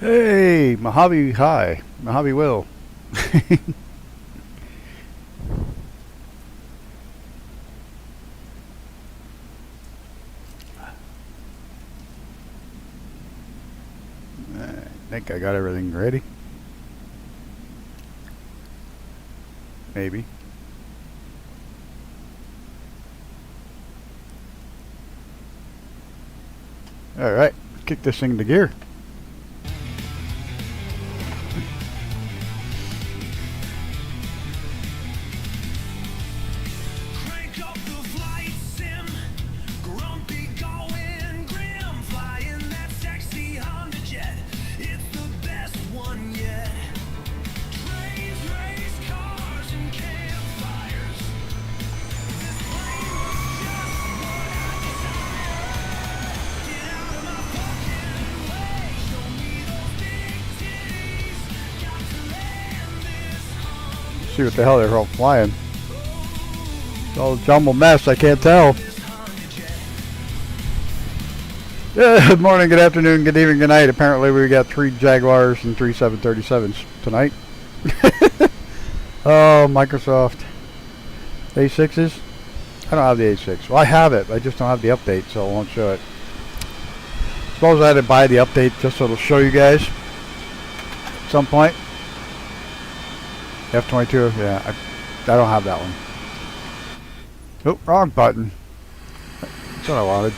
Hey, Mojave High, Mojave Will. I think I got everything ready. Maybe. Alright, kick this thing into gear. See what the hell they're all flying. It's all a jumbled mess, I can't tell. Good morning, good afternoon, good evening, good night. Apparently we got 3 Jaguars and 3 737s tonight. Oh, Microsoft. A6s? I don't have the A6. Well, I have it, I just don't have the update, so I won't show it. Suppose I had to buy the update just so it'll show you guys at some point. F-22, yeah, I don't have that one. Oh, wrong button. That's what I wanted.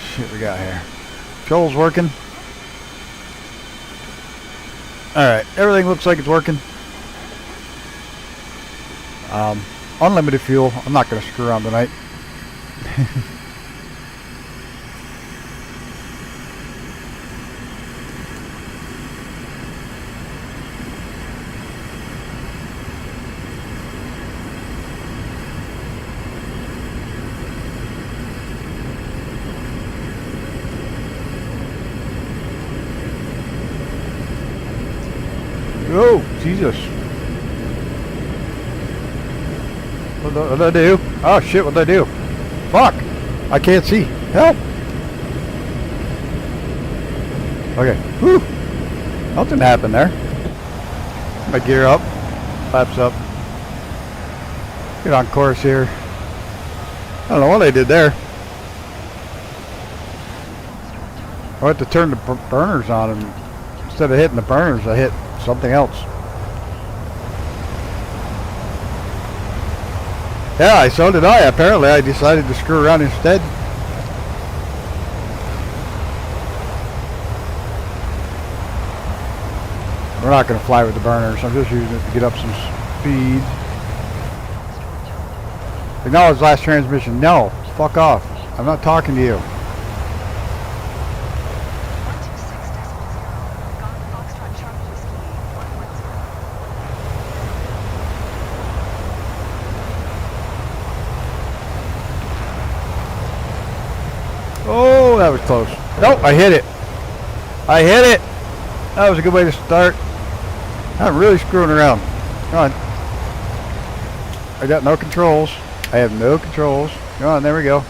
Shit, we got here. Controls working. Alright, everything looks like it's working. Unlimited fuel. I'm not going to screw around tonight. Oh, Jesus. What did I do? Oh, shit, what did I do? Fuck! I can't see. Help! Okay. Whew! Nothing happened there. My gear up. Flaps up. Get on course here. I don't know what I did there. I had to turn the burners on, and instead of hitting the burners, I hit something else. Yeah, so did I. Apparently I decided to screw around instead. We're not going to fly with the burners. I'm just using it to get up some speed. Acknowledge last transmission. No, fuck off. I'm not talking to you. Oh, that was close. Nope, I hit it. I hit it. That was a good way to start. I'm really screwing around. Come on. I got no controls. I have no controls. Come on, there we go.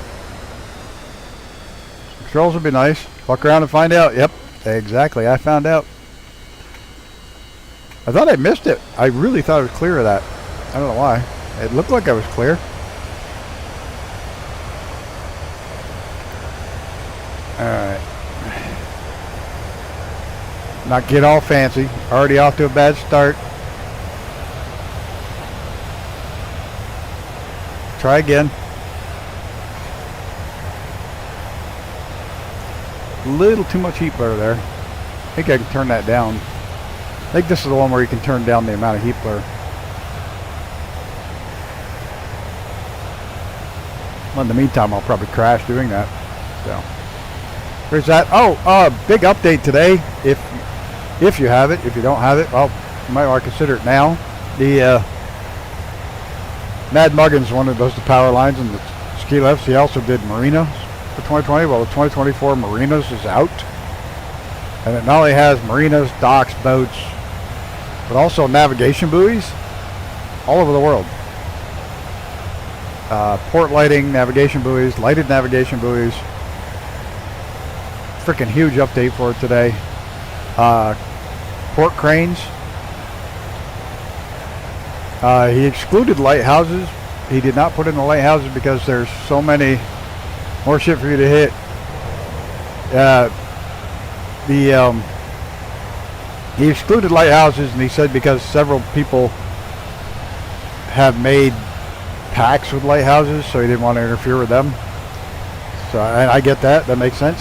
Controls would be nice. Fuck around and find out. Yep, exactly. I found out. I thought I missed it. I really thought it was clear of that. I don't know why. It looked like I was clear. Alright. Not get all fancy. Already off to a bad start. Try again. A little too much heat blur there. I think I can turn that down. I think this is the one where you can turn down the amount of heat blur. Well, in the meantime, I'll probably crash doing that. So. There's that. Oh, big update today. If you have it. If you don't have it, well, you might want to consider it now. The Mad Muggins, one that does the power lines and the ski lifts, he also did marinas for 2020. Well, the 2024 marinas is out, and it not only has marinas, docks, boats, but also navigation buoys all over the world. Port lighting, navigation buoys, lighted navigation buoys. freaking huge update for it today. Port cranes. He excluded lighthouses. He did not put in the lighthouses because there's so many more shit for you to hit. He excluded lighthouses, and he said because several people have made packs with lighthouses, so he didn't want to interfere with them. So I get that. That makes sense.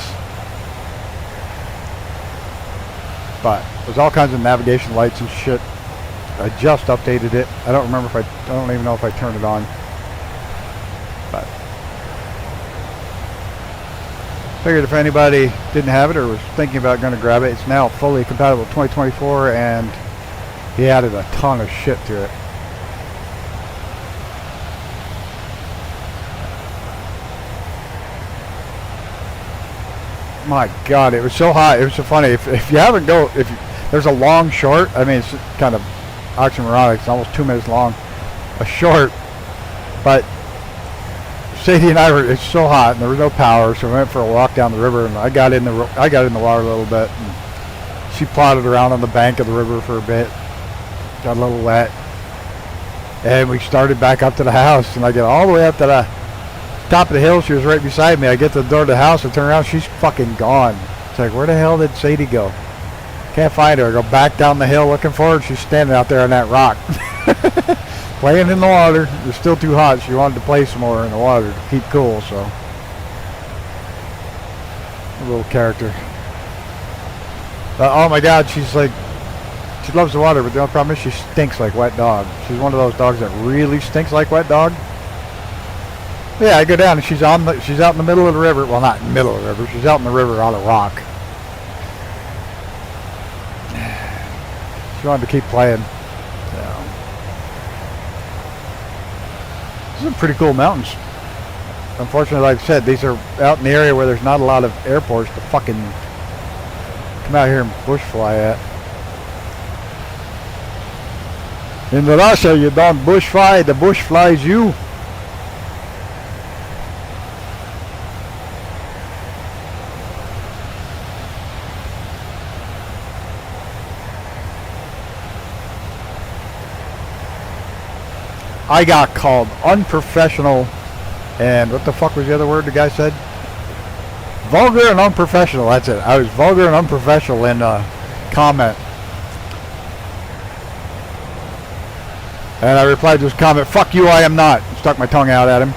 But there's all kinds of navigation lights and shit. I just updated it. I don't remember if I don't even know if I turned it on. But figured if anybody didn't have it or was thinking about going to grab it, it's now fully compatible with 2024, and he added a ton of shit to it. My God, it was so hot. It was so funny. If you haven't there's a long short. I mean, it's kind of oxymoronic. It's almost 2 minutes long. A short, but Sadie and I were. It's so hot, and there was no power, so we went for a walk down the river. And I got in the water a little bit. And she plodded around on the bank of the river for a bit. Got a little wet, and we started back up to the house. And I get all the way up to the top of the hill. She was right beside me. I get to the door of the house. I turn around. She's fucking gone. It's like, where the hell did Sadie go? Can't find her. I go back down the hill looking for her. She's standing out there on that rock. Playing in the water. It was still too hot. She wanted to play some more in the water to keep cool, so. A little character. Oh my God, she's like, she loves the water, but the only problem is she stinks like wet dog. She's one of those dogs that really stinks like wet dog. Yeah, I go down and she's out in the middle of the river. Well, not in the middle of the river. She's out in the river on a rock. She wanted to keep playing. So. These are pretty cool mountains. Unfortunately, like I said, these are out in the area where there's not a lot of airports to fucking come out here and bush fly at. In Russia, you don't bush fly, the bush flies you. I got called unprofessional, and what the fuck was the other word the guy said? Vulgar and unprofessional, that's it. I was vulgar and unprofessional in a comment. And I replied to his comment, fuck you, I am not. Stuck my tongue out at him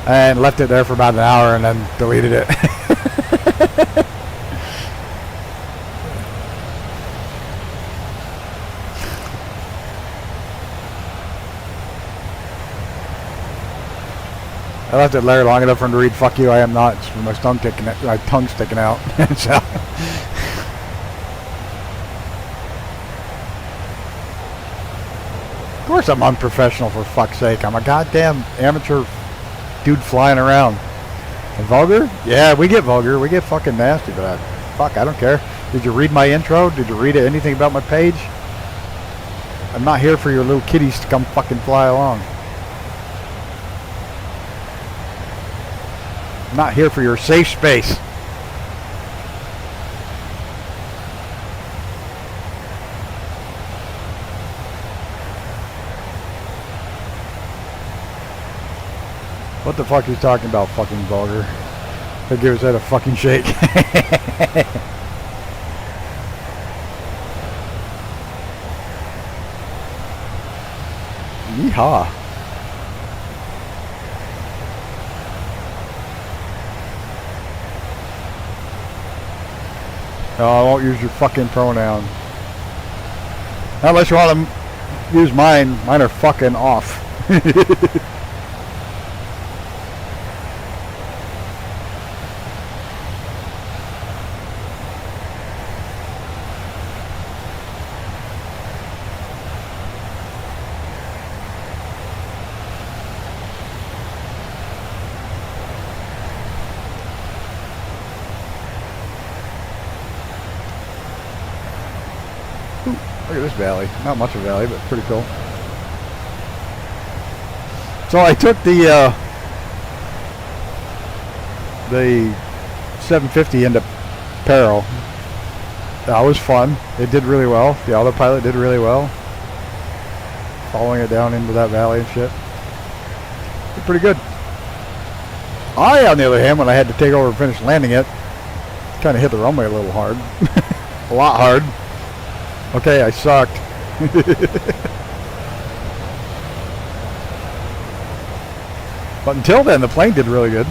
and left it there for about an hour and then deleted it. I left it there long enough for him to read "fuck you, I am not" with my tongue sticking out. So. Of course I'm unprofessional, for fuck's sake. I'm a goddamn amateur dude flying around. And vulgar? Yeah, we get vulgar. We get fucking nasty, but fuck, I don't care. Did you read my intro? Did you read anything about my page? I'm not here for your little kitties to come fucking fly along. I'm not here for your safe space. What the fuck are you talking about, fucking vulgar? They give his head a fucking shake. Yeehaw. No, I won't use your fucking pronoun. Unless you want to use mine. Mine are fucking off. Look at this valley. Not much of a valley, but pretty cool. So I took the 750 into peril. That was fun. It did really well. The autopilot did really well. Following it down into that valley and shit. Did pretty good. I, on the other hand, when I had to take over and finish landing it, kind of hit the runway a little hard. A lot hard. Okay, I sucked. But until then, the plane did really good.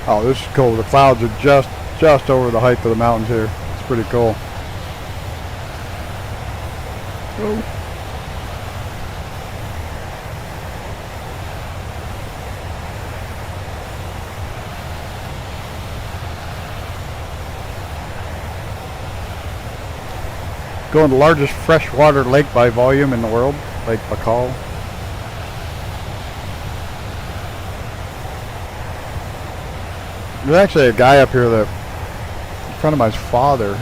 Oh, this is cool. The clouds are just over the height of the mountains here. It's pretty cool. Whoa. Going to the largest freshwater lake by volume in the world, Lake Baikal. There's actually a guy up here that, a friend of mine's father,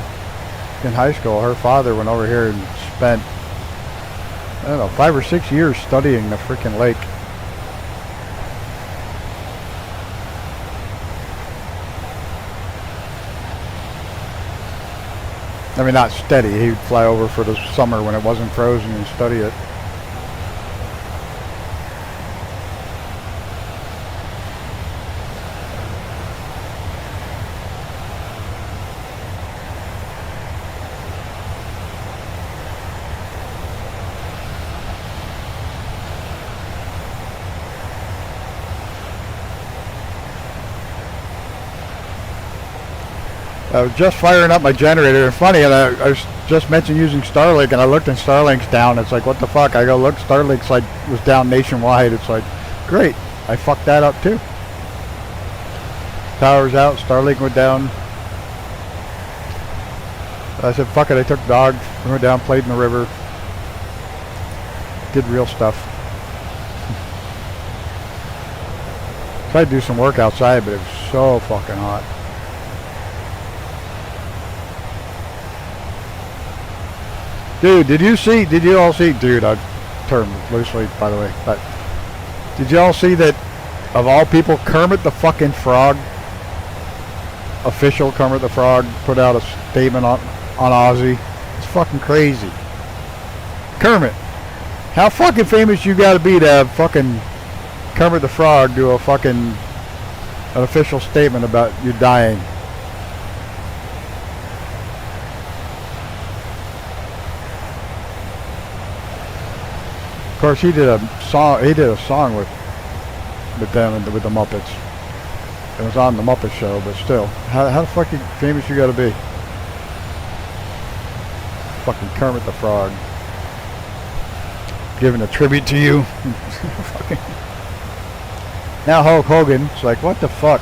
in high school, her father went over here and spent, I don't know, 5 or 6 years studying the freaking lake. I mean, not steady. He'd fly over for the summer when it wasn't frozen and study it. I was just firing up my generator, and funny, and I was just mentioned using Starlink, and I looked and Starlink's down. It's like, what the fuck? I go, look, Starlink's like, was down nationwide. It's like, great, I fucked that up too. Power's out, Starlink went down. I said, fuck it, I took dog, went down, played in the river. Did real stuff. Tried to do some work outside, but it was so fucking hot. Dude, did you all see, dude, I termed loosely, by the way, but did you all see that, of all people, Kermit the fucking Frog, official Kermit the Frog, put out a statement on Aussie? It's fucking crazy. Kermit, how fucking famous you gotta be to have fucking Kermit the Frog do an official statement about you dying? Of course, he did a song with them and with the Muppets. It was on the Muppet Show, but still, how the fucking famous you gotta be? Fucking Kermit the Frog, giving a tribute to you. Now Hulk Hogan, it's like, what the fuck?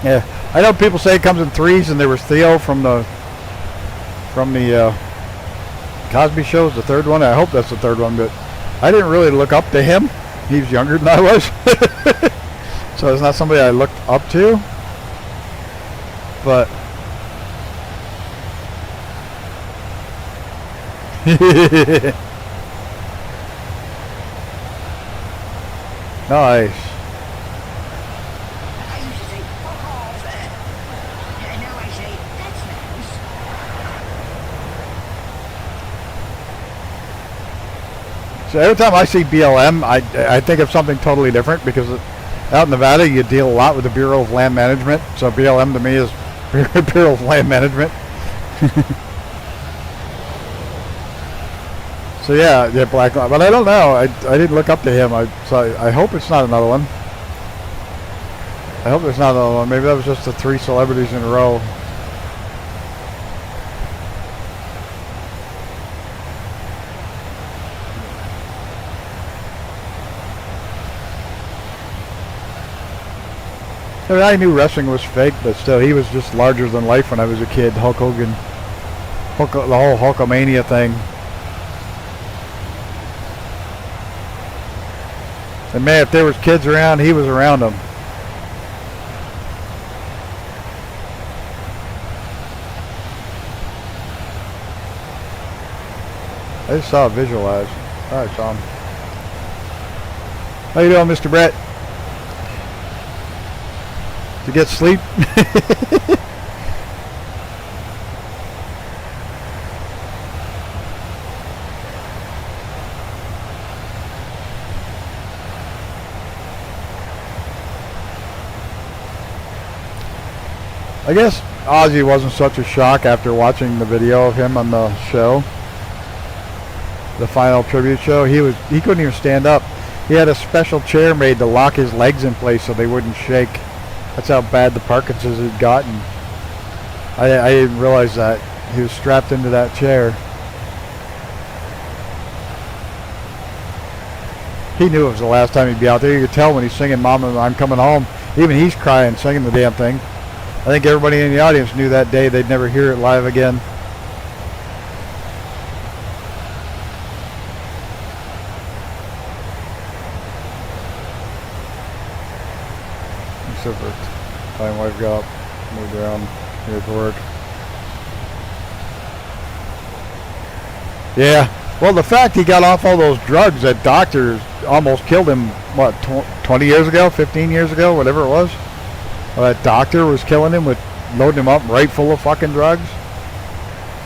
Yeah, I know people say it comes in threes, and there was Theo from the Cosby Show's the third one. I hope that's the third one, but I didn't really look up to him. He was younger than I was. So it's not somebody I looked up to. But nice. So every time I see BLM, I think of something totally different, because out in Nevada you deal a lot with the Bureau of Land Management. So BLM to me is Bureau of Land Management. So yeah, Black Lives. But I don't know. I didn't look up to him. So I hope it's not another one. I hope there's not another one. Maybe that was just the 3 celebrities in a row. I mean, I knew wrestling was fake, but still, he was just larger than life when I was a kid. Hulk Hogan, the whole Hulkamania thing. And man, if there was kids around, he was around them. I just saw it visualized. All right, Tom. How you doing, Mr. Brett? Did you get sleep? I guess Ozzy wasn't such a shock after watching the video of him on the show. The final tribute show. He couldn't even stand up. He had a special chair made to lock his legs in place so they wouldn't shake. That's how bad the Parkinson's had gotten. I didn't realize that. He was strapped into that chair. He knew it was the last time he'd be out there. You could tell when he's singing Mama, I'm Coming Home. Even he's crying, singing the damn thing. I think everybody in the audience knew that day they'd never hear it live again. Except for the time wife got up, moved around here for work. Yeah, well, the fact he got off all those drugs that doctors almost killed him, what, 20 years ago, 15 years ago, whatever it was? That doctor was killing him with loading him up right full of fucking drugs.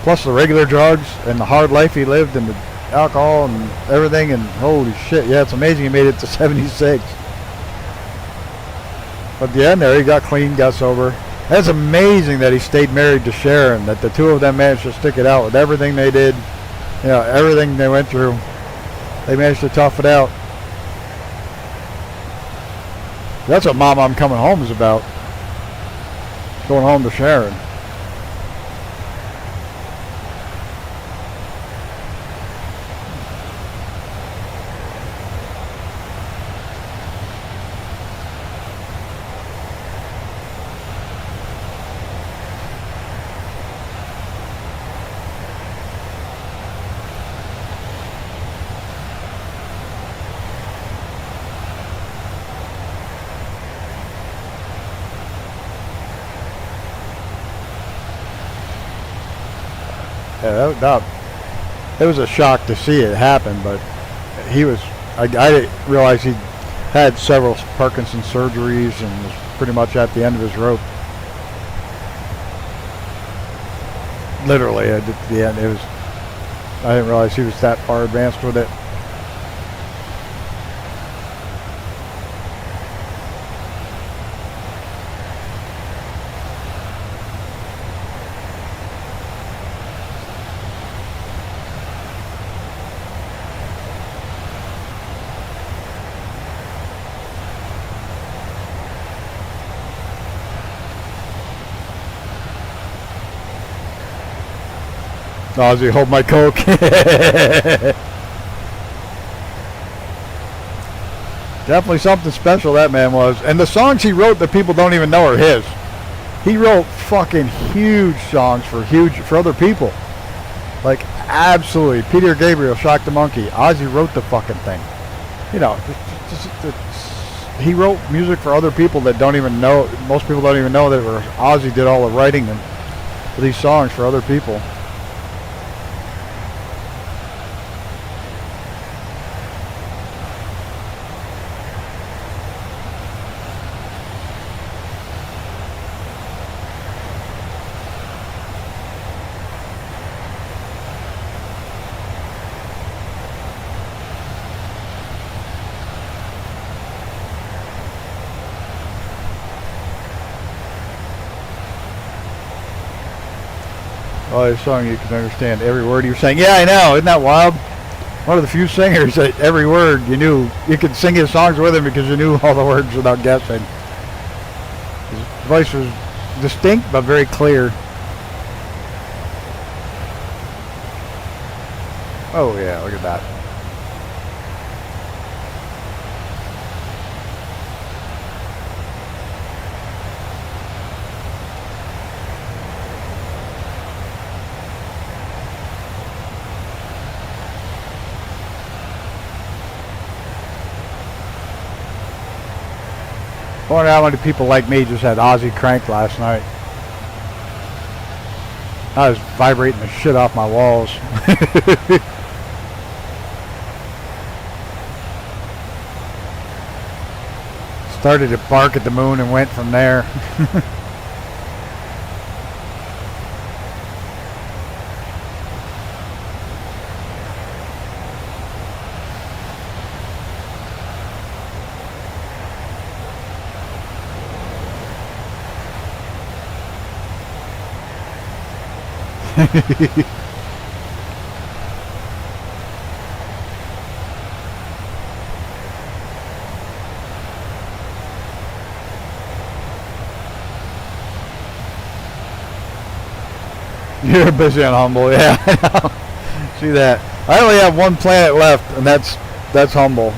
Plus the regular drugs and the hard life he lived and the alcohol and everything, and holy shit, yeah, it's amazing he made it to 76. But at the end there, he got clean, got sober. That's amazing that he stayed married to Sharon, that the two of them managed to stick it out with everything they did, you know, everything they went through. They managed to tough it out. That's what Mama, I'm Coming Home is about. Going home to Sharon. Yeah, it was a shock to see it happen, but I didn't realize he had several Parkinson's surgeries and was pretty much at the end of his rope. Literally at the end, I didn't realize he was that far advanced with it. Ozzy, hold my Coke. Definitely something special that man was. And the songs he wrote that people don't even know are his. He wrote fucking huge songs for other people. Like, absolutely. Peter Gabriel, Shock the Monkey. Ozzy wrote the fucking thing. You know, he wrote music for other people that don't even know. Most people don't even know that Ozzy did all the writing for these songs for other people. Oh, this song you can understand every word you're saying. Yeah, I know. Isn't that wild? One of the few singers that every word you knew, you could sing his songs with him because you knew all the words without guessing. His voice was distinct but very clear. Oh yeah, look at that. I wonder how many people like me just had Aussie crank last night. I was vibrating the shit off my walls. Started to bark at the moon and went from there. You're busy and humble, yeah. I know. See that? I only have one planet left, and that's humble.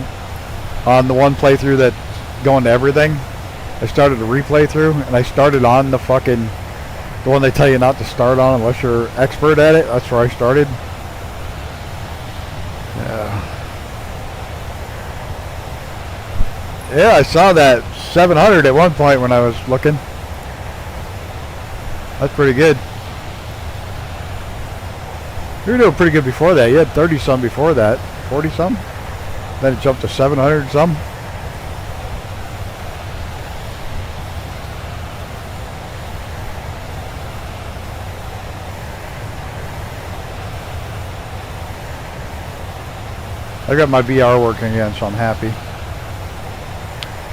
On the one playthrough that's going to everything, I started a replay through, and I started on the fucking the one they tell you not to start on unless you're expert at it. That's where I started. Yeah, I saw that 700 at one point when I was looking. That's pretty good. You were doing pretty good before that. You had 30 some before that, 40 some. Then it jumped to 700 some. I got my VR working again, so I'm happy.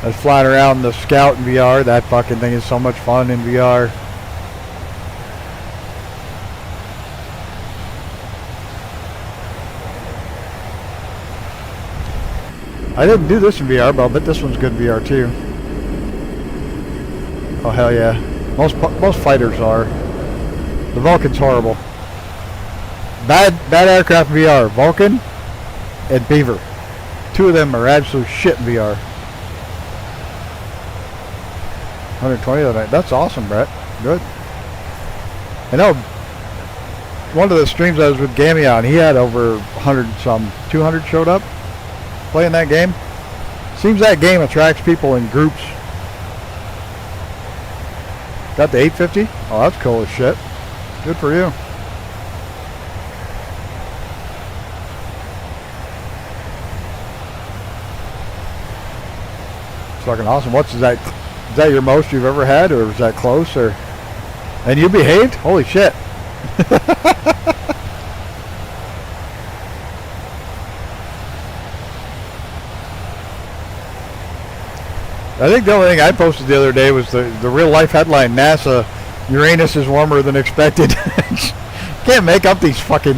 I was flying around the Scout in VR. That fucking thing is so much fun in VR. I didn't do this in VR, but I'll bet this one's good in VR too. Oh hell yeah! Most fighters are. The Vulcan's horrible. Bad aircraft in VR. Vulcan and Beaver. Two of them are absolute shit in VR. 120 the other night. That's awesome, Brett. Good. I know one of the streams I was with Gammy on, he had over 100 some, 200 showed up playing that game. Seems that game attracts people in groups. Got the 850? Oh, that's cool as shit. Good for you. It's fucking awesome. Is that your most you've ever had, or was that close? Or and you behaved? Holy shit. I think the only thing I posted the other day was the real life headline: NASA, Uranus is warmer than expected. Can't make up these fucking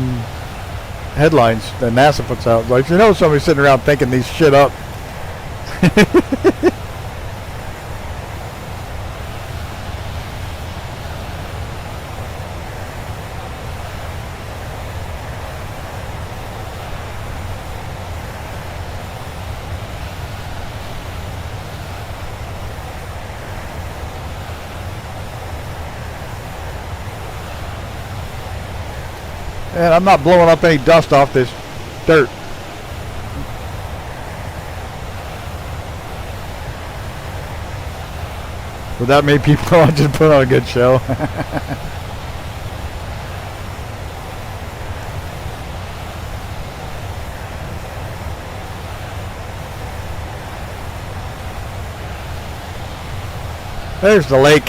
headlines that NASA puts out. Like, you know, somebody's sitting around thinking these shit up. And I'm not blowing up any dust off this dirt. Would that make people want to put on a good show? There's the lake.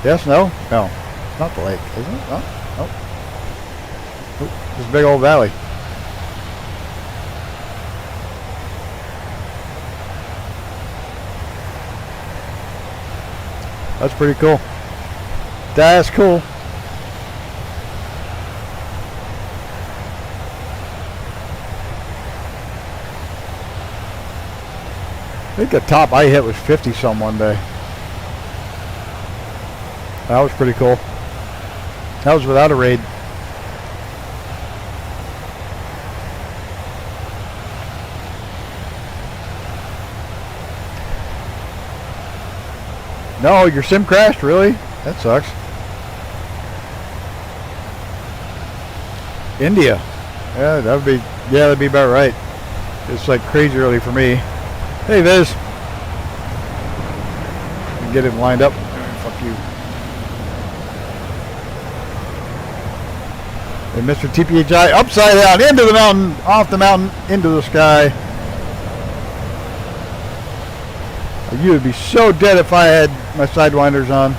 Yes, no? No. It's not the lake, is it? Oh, oh. This big old valley. That's pretty cool. That's cool. think the top I hit was 50 some one day. That was pretty cool. That was without a raid. No, your sim crashed, really? That sucks. India. Yeah, that'd be about right. It's like crazy early for me. Hey, Viz. Get him lined up. Fuck you. And Mr. TPHI upside down, into the mountain, off the mountain, into the sky. You would be so dead if I had my sidewinders on.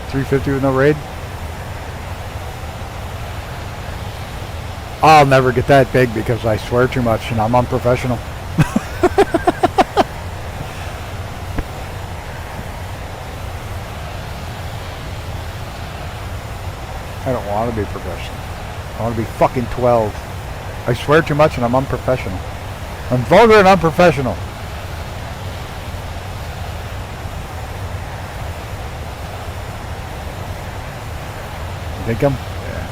$350 with no raid? I'll never get that big because I swear too much and I'm unprofessional. I don't want to be professional. I want to be fucking 12. I swear too much and I'm unprofessional. I'm vulgar and unprofessional. Think him? Yeah.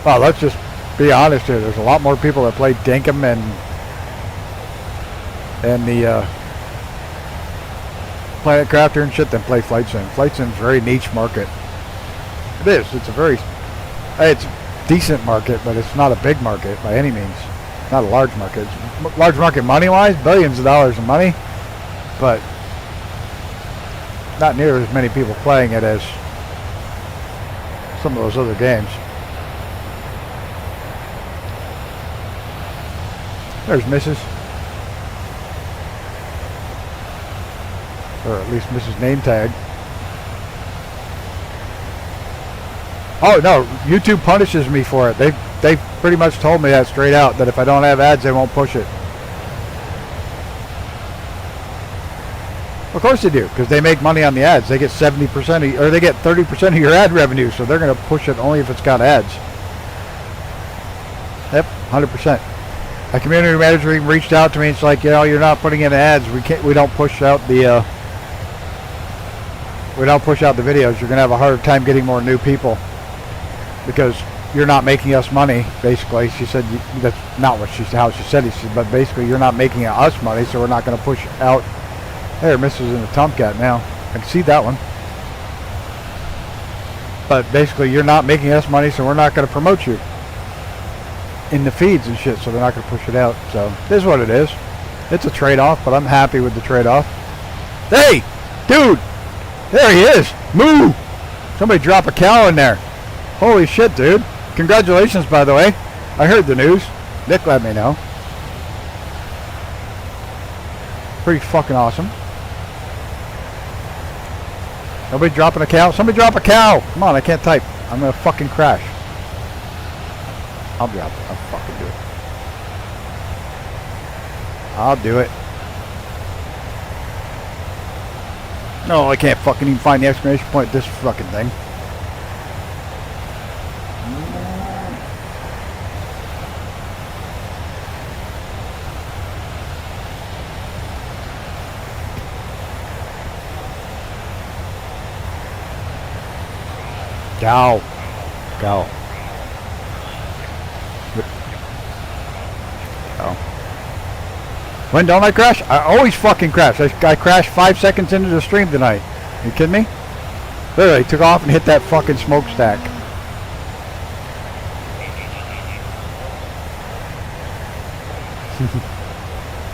Well, let's just be honest here. There's a lot more people that play Dinkum and the Planet Crafter and shit than play Flight Sim. Flight Sim's a very niche market. It is. It's a decent market, but it's not a big market by any means. Not a large market. It's a large market money-wise, billions of dollars in money, but not near as many people playing it as some of those other games. There's Mrs. Or at least Mrs. Name Tag. Oh no, YouTube punishes me for it. They pretty much told me that straight out, that if I don't have ads, they won't push it. Of course they do, because they make money on the ads. They get 70% or they get 30% of your ad revenue, so they're going to push it only if it's got ads. Yep, 100%. A community manager reached out to me. It's like, you know, you're not putting in ads. We don't push out the videos. You're going to have a harder time getting more new people because you're not making us money. Basically, she said that's not what how she said it. But basically, you're not making us money, so we're not going to push out. There, Mrs. in the Tomcat now. I can see that one. But basically, you're not making us money, so we're not going to promote you in the feeds and shit, so they're not going to push it out. So, it is what it is. It's a trade-off, but I'm happy with the trade-off. Hey! Dude! There he is! Moo! Somebody drop a cow in there. Holy shit, dude. Congratulations, by the way. I heard the news. Nick let me know. Pretty fucking awesome. Nobody dropping a cow? Somebody drop a cow! Come on, I can't type. I'm gonna fucking crash. I'll drop it. I'll fucking do it. I'll do it. No, I can't fucking even find the exclamation point of this fucking thing. Cow. Cow. When don't I crash? I always fucking crash. I crashed 5 seconds into the stream tonight. Are you kidding me? Literally took off and hit that fucking smokestack.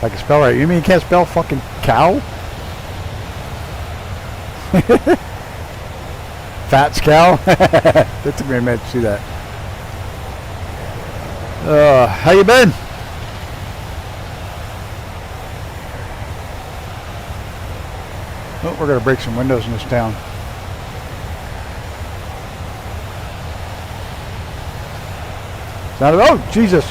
I can spell right. You mean you can't spell fucking cow? Fats cow? That took me a minute to see that. How you been? Oh, we're going to break some windows in this town. Oh, Jesus.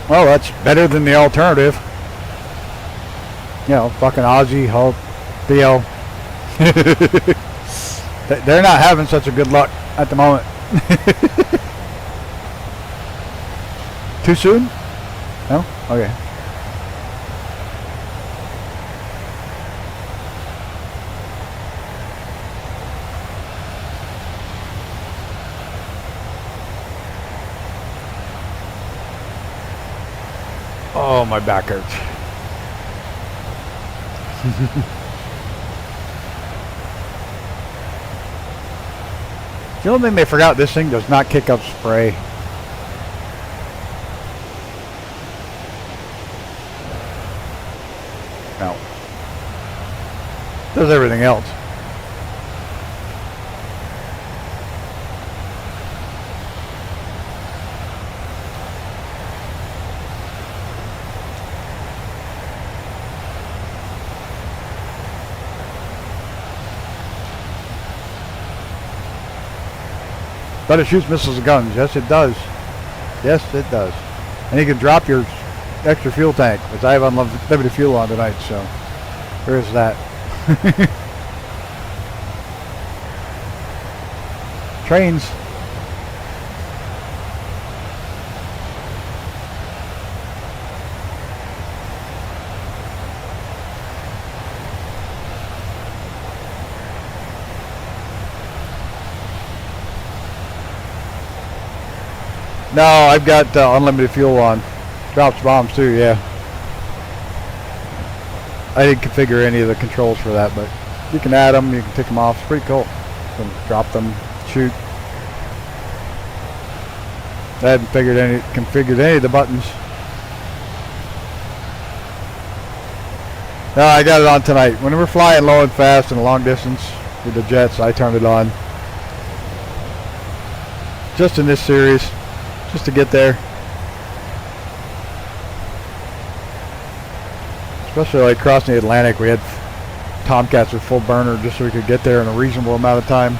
Well, that's better than the alternative. You know, fucking Ozzy, Hulk, Theo. They're not having such a good luck at the moment. Too soon? No? Okay. Oh, my back hurts. The only thing they forgot, this thing does not kick up spray. No. Does everything else. But it shoots missiles and guns. Yes, it does. Yes, it does. And you can drop your extra fuel tank, which I have unlimited fuel on tonight, so there is that. Trains. No, I've got unlimited fuel on. Drops bombs too, yeah. I didn't configure any of the controls for that, but you can add them, you can take them off. It's pretty cool. You can drop them, shoot. I haven't configured any of the buttons. No, I got it on tonight. When we're flying low and fast and long distance with the jets, I turned it on. Just in this series. Just to get there. Especially like crossing the Atlantic, we had Tomcats with full burner just so we could get there in a reasonable amount of time.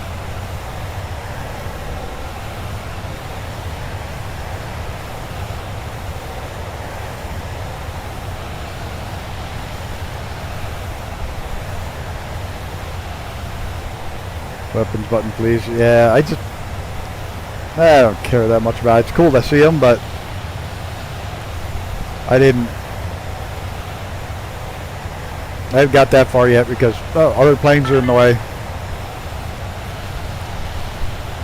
Weapons button, please. Yeah, I don't care that much about it. It's cool to see them, but I haven't got that far yet because other planes are in the way.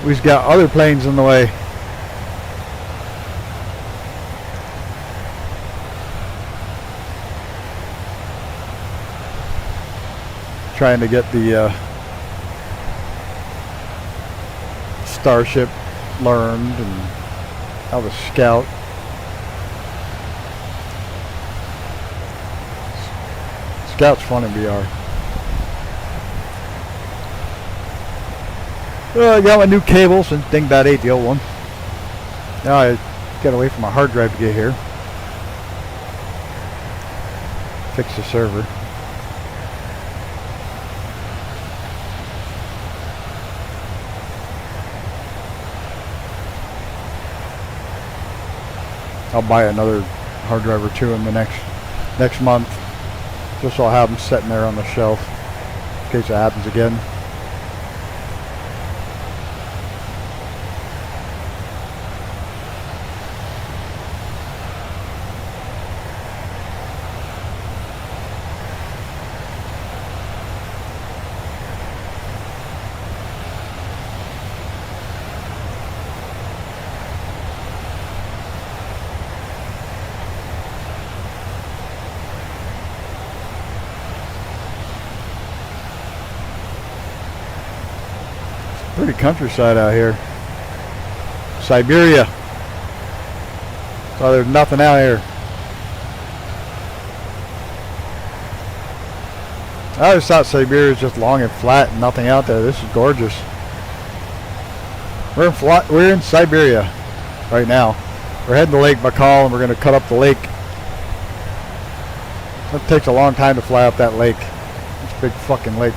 We've got other planes in the way. Trying to get the Starship learned and how to scout. Scout's fun in VR. I got my new cable since Dingbat ate the old one. Now I got away from my hard drive to get here. Fix the server. I'll buy another hard drive or two in the next month, just so I'll have them sitting there on the shelf in case it happens again. Pretty countryside out here. Siberia. So there's nothing out here. I always thought Siberia was just long and flat and nothing out there. This is gorgeous. We're in Siberia right now. We're heading to Lake Baikal and we're going to cut up the lake. It takes a long time to fly up that lake. It's a big fucking lake.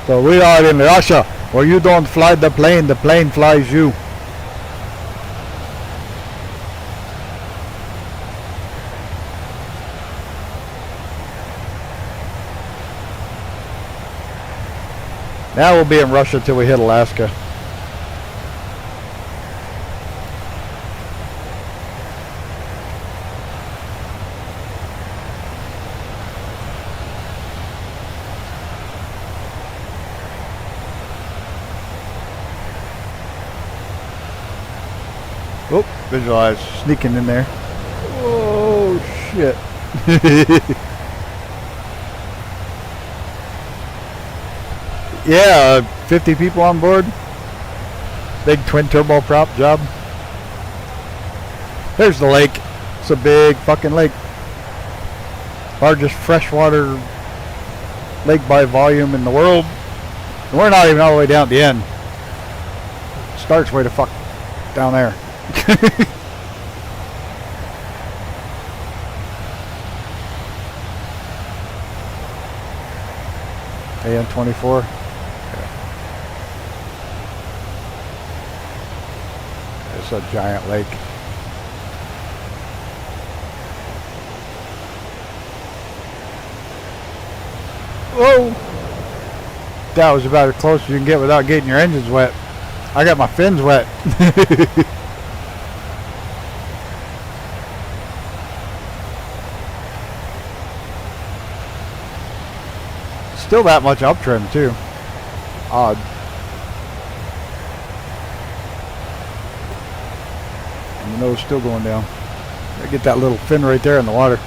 So we are in Russia. Or you don't fly the plane flies you. Now we'll be in Russia till we hit Alaska. Oh, visualize sneaking in there. Oh shit. Yeah, 50 people on board. Big twin turbo prop job. There's the lake. It's a big fucking lake. Largest freshwater lake by volume in the world. And we're not even all the way down at the end. It starts way the fuck down there. AN-24. It's a giant lake. Whoa! That was about as close as you can get without getting your engines wet. I got my fins wet. Still that much up trim too. Odd. And the nose still going down. I get that little fin right there in the water.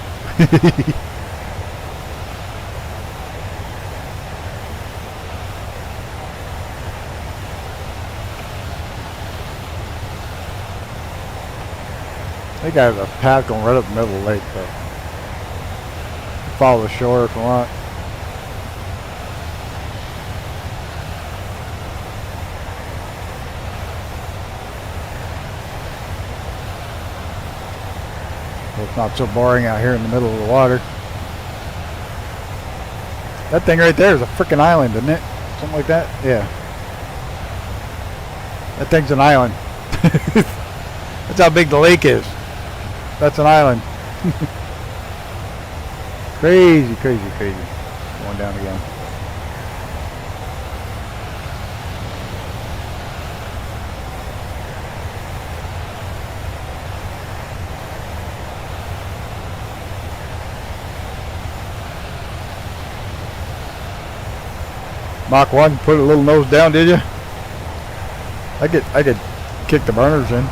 I think I have a path going right up the middle of the lake, but follow the shore if you want. It's not so boring out here in the middle of the water. That thing right there is a freaking island, isn't it? Something like that? Yeah. That thing's an island. That's how big the lake is. That's an island. Crazy, crazy, crazy. Going down again. Mach 1, put a little nose down, did you? I could kick the burners in.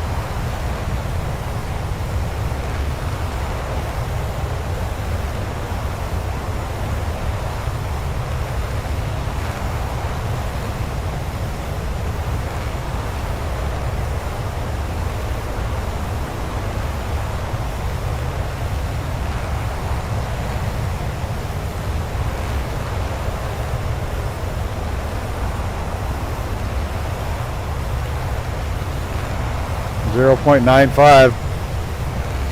.95.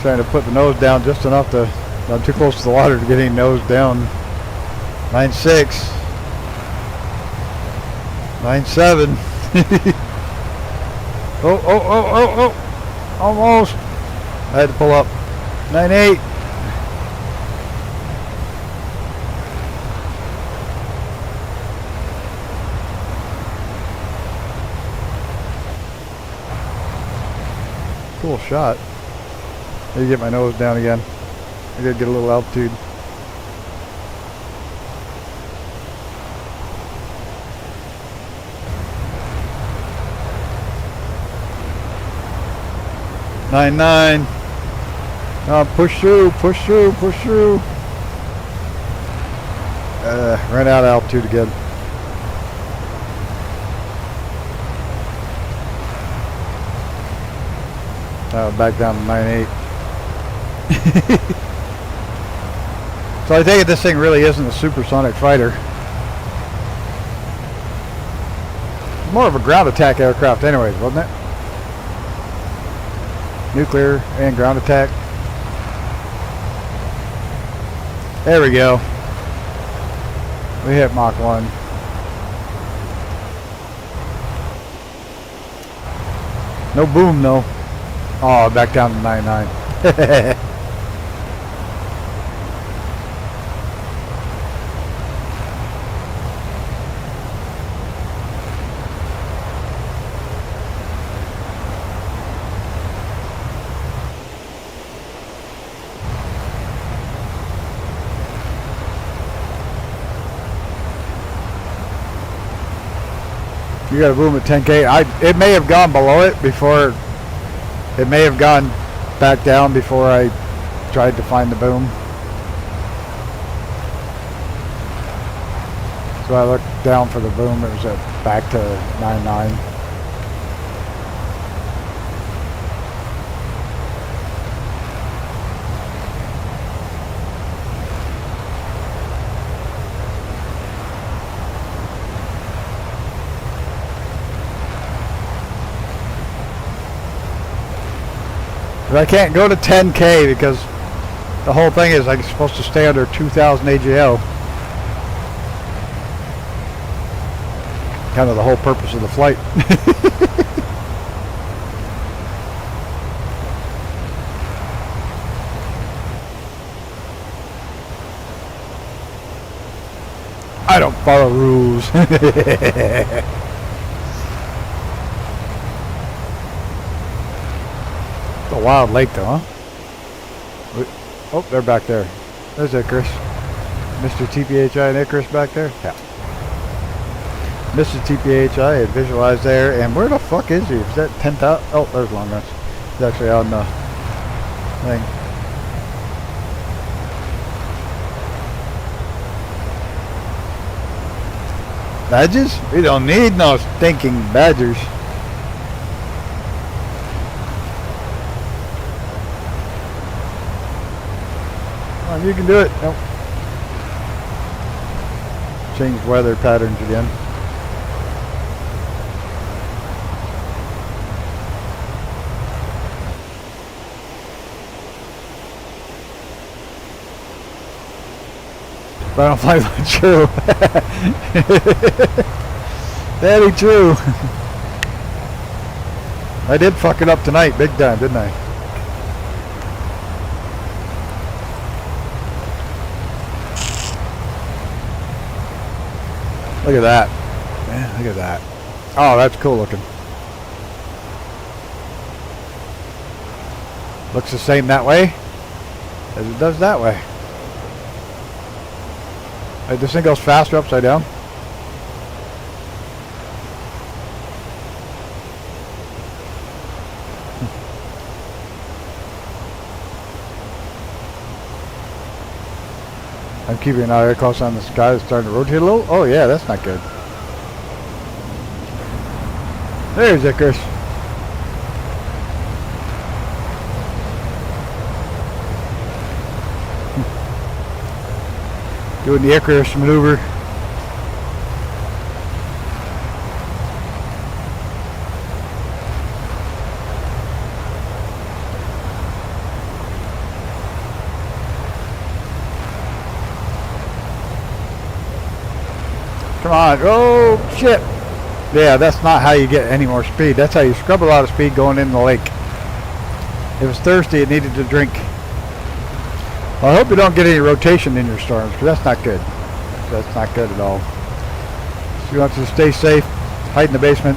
Trying to put the nose down just enough to, not too close to the water to get any nose down. 9.6. 9.7. Oh. Almost. I had to pull up. 9.8. Cool shot. Let me get my nose down again. I gotta get a little altitude. .99. Push through. Ran out of altitude again. Back down to 9.8. So I take it this thing really isn't a supersonic fighter. It's more of a ground attack aircraft anyways, wasn't it? Nuclear and ground attack. There we go. We hit Mach 1. No boom though. Oh, back down to 99. You got a boom at 10K. It may have gone below it before. It may have gone back down before I tried to find the boom. So I looked down for the boom. It was back to 99. But I can't go to 10K because the whole thing is I'm supposed to stay under 2,000 AGL. Kind of the whole purpose of the flight. I don't follow rules. It's a wild lake though, huh? Oh, they're back there. There's Icarus. Mr. TPHI and Icarus back there? Yeah. Mr. TPHI had visualized there, and where the fuck is he? Is that 10,000? Oh, there's Long Guns. He's actually on the thing. Badges? We don't need no stinking badgers. Come on, you can do it. Nope. Change weather patterns again. But I don't fly like true. Very true. I did fuck it up tonight, big time, didn't I? Look at that. Yeah, look at that. Oh, that's cool looking. Looks the same that way as it does that way. This thing goes faster upside down. I'm keeping an eye close on the sky. It's starting to rotate a little. Oh yeah, that's not good. There's Icarus. Doing the Icarus maneuver. Come on. Oh, shit. Yeah, that's not how you get any more speed. That's how you scrub a lot of speed going in the lake. It was thirsty. It needed to drink. Well, I hope you don't get any rotation in your storms, because that's not good. That's not good at all. So you want to stay safe, hide in the basement.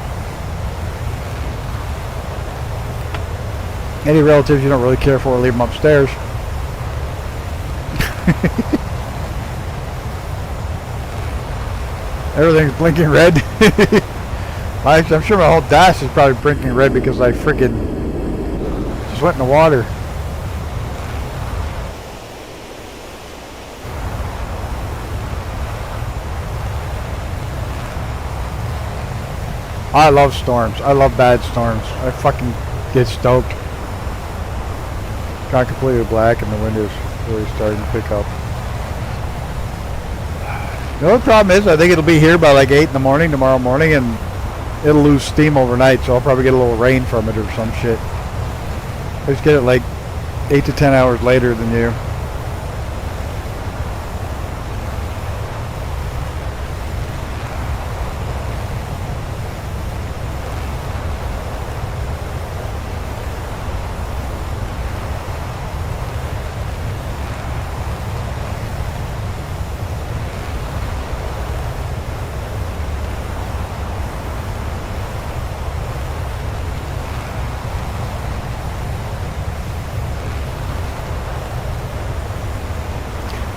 Any relatives you don't really care for, leave them upstairs. Everything's blinking red. I'm sure my whole dash is probably blinking red because I freaking just went in the water. I love storms. I love bad storms. I fucking get stoked. Got completely black and the wind is really starting to pick up. The only problem is I think it'll be here by like 8 in the morning tomorrow morning, and it'll lose steam overnight, so I'll probably get a little rain from it or some shit. I just get it like 8 to 10 hours later than you.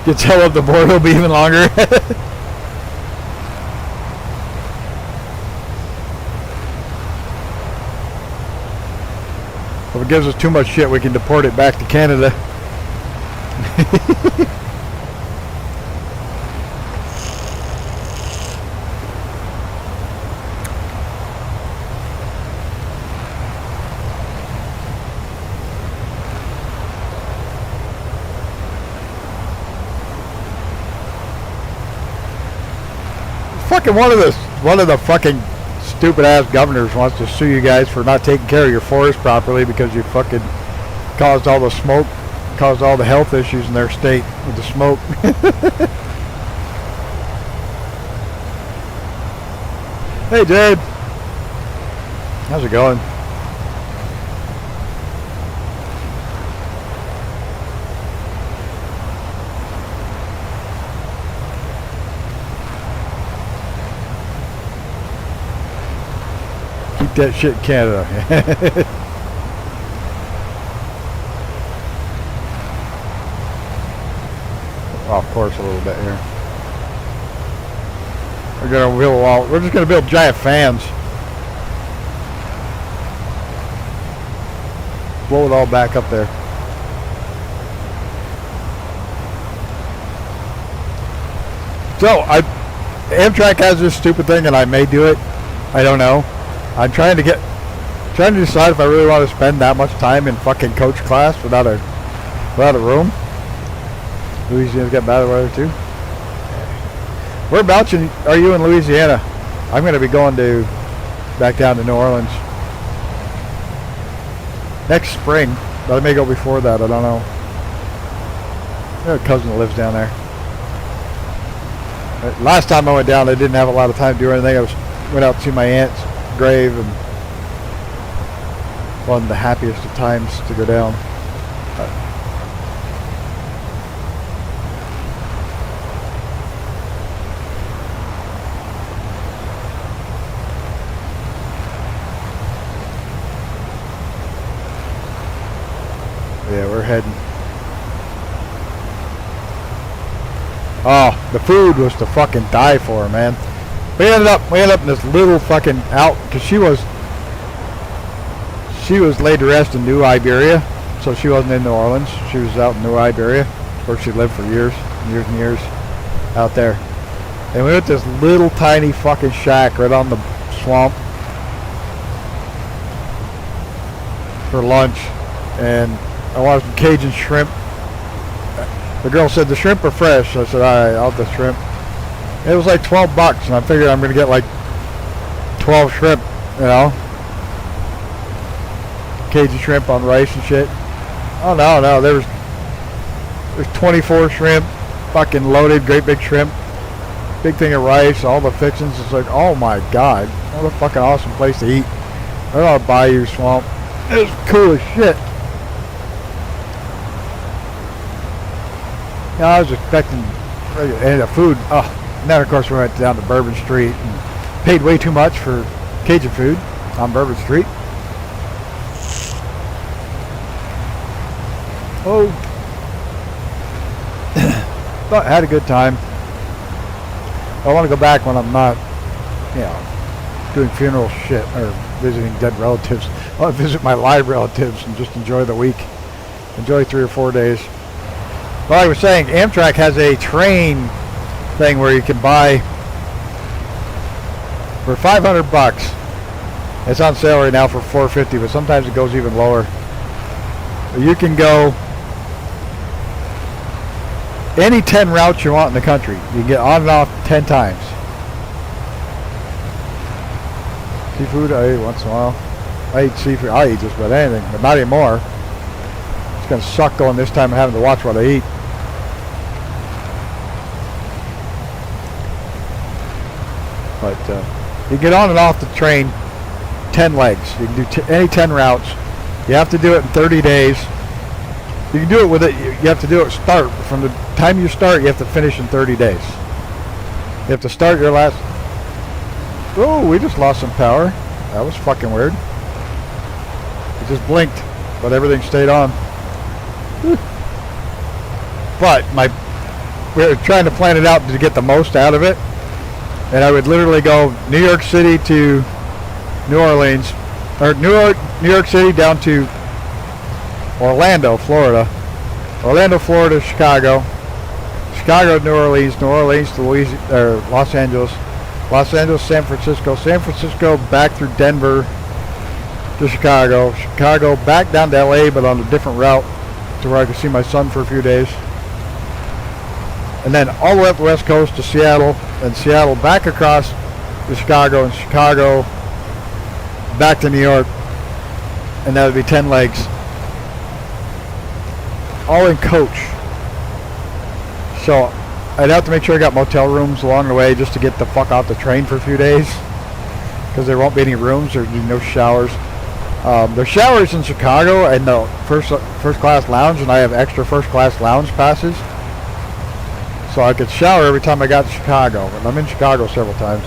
You tell up the board, it'll be even longer. If it gives us too much shit, we can deport it back to Canada. Fucking one of the fucking stupid ass governors wants to sue you guys for not taking care of your forest properly because you fucking caused all the smoke, caused all the health issues in their state with the smoke. Hey, Jade. How's it going? Keep that shit in Canada. Off course a little bit here. We're just gonna build giant fans. Blow it all back up there. So Amtrak has this stupid thing, and I may do it. I don't know. I'm trying to decide if I really want to spend that much time in fucking coach class without a room. Louisiana's got bad weather too. Whereabouts are you in Louisiana? I'm going to be going back down to New Orleans next spring, but I may go before that. I don't know. I have a cousin that lives down there. Last time I went down, I didn't have a lot of time to do anything. I went out to see my aunt's grave, and one of the happiest of times to go down. Yeah, we're heading. Oh, the food was to fucking die for, man. We ended up in this little fucking out, because she was laid to rest in New Iberia, so she wasn't in New Orleans. She was out in New Iberia, where she lived for years and years out there. And we went to this little tiny fucking shack right on the swamp for lunch, and I wanted some Cajun shrimp. The girl said the shrimp are fresh. I said, all right, I'll have the shrimp. It was like $12, and I figured I'm gonna get like 12 shrimp, you know, Cajun shrimp on rice and shit. Oh no, there's 24 shrimp, fucking loaded, great big shrimp, big thing of rice, all the fixings. It's like, oh my god, what a fucking awesome place to eat. Right on a bayou swamp. It was cool as shit. Yeah, I was expecting, and the food, and then of course we went down to Bourbon Street and paid way too much for Cajun food on Bourbon Street. Oh, but I had a good time. I want to go back when I'm not, you know, doing funeral shit or visiting dead relatives. I want to visit my live relatives and just enjoy the week. Enjoy 3 or 4 days. Well, I was saying, Amtrak has a train thing where you can buy for $500. It's on sale right now for $450, but sometimes it goes even lower. You can go any 10 routes you want in the country. You can get on and off 10 times. Seafood, I eat once in a while. I eat seafood. I eat just about anything, but not anymore. It's going to suck going this time and having to watch what I eat. But you get on and off the train 10 legs. You can do any 10 routes. You have to do it in 30 days. You can do it with it. You have to do it start. From the time you start, you have to finish in 30 days. You have to start your last... Oh, we just lost some power. That was fucking weird. It just blinked, but everything stayed on. But we were trying to plan it out to get the most out of it. And I would literally go New York City to New Orleans, or New York City down to Orlando, Florida. Orlando, Florida, Chicago. Chicago to New Orleans, New Orleans to Los Angeles. Los Angeles, San Francisco. San Francisco back through Denver to Chicago. Chicago back down to LA, but on a different route to where I could see my son for a few days. And then all the way up the West Coast to Seattle, and Seattle back across to Chicago, and Chicago back to New York. And that would be 10 legs. All in coach. So I'd have to make sure I got motel rooms along the way just to get the fuck off the train for a few days, because there won't be any rooms. There'll be no showers. There's showers in Chicago and the first class lounge, and I have extra first class lounge passes, so I could shower every time I got to Chicago. And I'm in Chicago several times.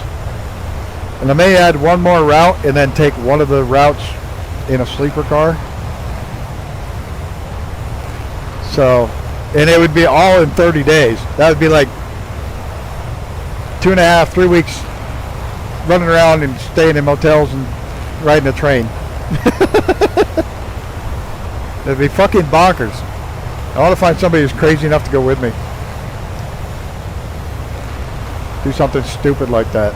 And I may add one more route and then take one of the routes in a sleeper car. So, and it would be all in 30 days. That would be like 2.5, 3 weeks running around and staying in motels and riding a train. It'd be fucking bonkers. I want to find somebody who's crazy enough to go with me. Do something stupid like that.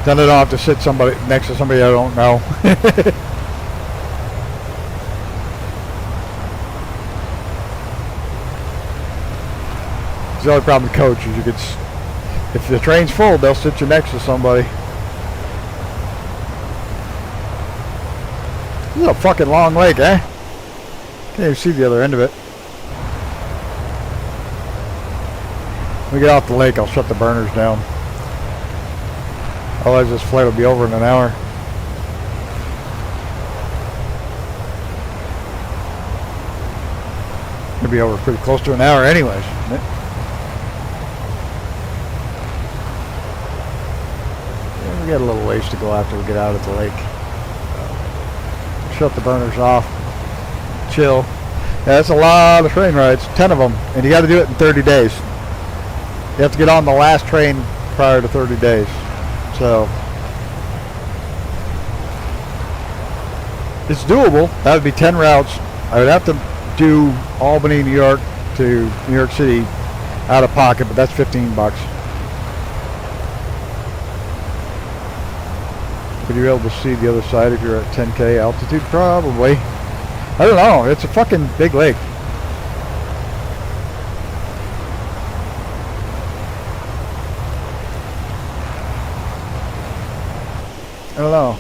Then I don't have to sit next to somebody I don't know. The only problem with coach is if the train's full, they'll sit you next to somebody. This is a fucking long lake, eh? Can't even see the other end of it. When we get off the lake, I'll shut the burners down. Otherwise this flight will be over in an hour. It'll be over pretty close to an hour anyways, isn't it? We got a little ways to go after we get out of the lake. Shut the burners off. Chill. Yeah, that's a lot of train rides. 10 of them. And you got to do it in 30 days. You have to get on the last train prior to 30 days. So it's doable. That would be 10 routes. I would have to do Albany, New York to New York City out of pocket, but that's $15. Would you be able to see the other side if you're at 10K altitude? Probably. I don't know. It's a fucking big lake. I don't know.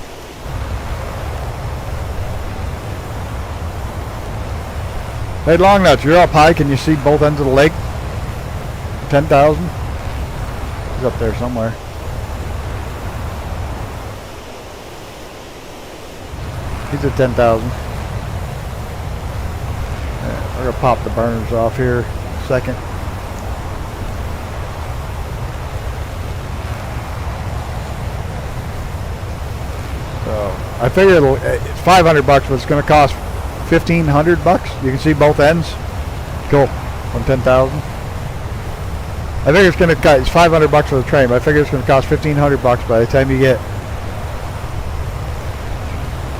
Hey, Long Nuts, you're up high. Can you see both ends of the lake? 10,000? He's up there somewhere. He's at 10,000. Yeah, we're going to pop the burners off here in a second. So I figure it's $500, but it's going to cost $1,500. You can see both ends. Cool. On 10,000. I figure it's going to cost, it's $500 for the train, but I figure it's going to cost $1,500 by the time you get.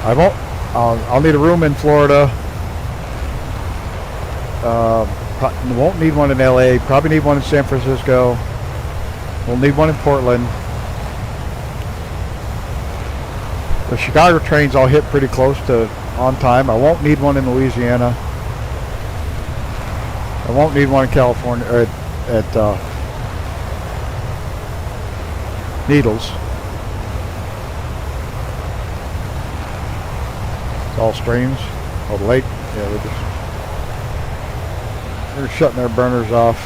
I'll need a room in Florida. Won't need one in LA. Probably need one in San Francisco. We'll need one in Portland. The Chicago trains all hit pretty close to on time. I won't need one in Louisiana. I won't need one in California or at Needles. It's all streams. Oh, the lake. Yeah, they're shutting their burners off.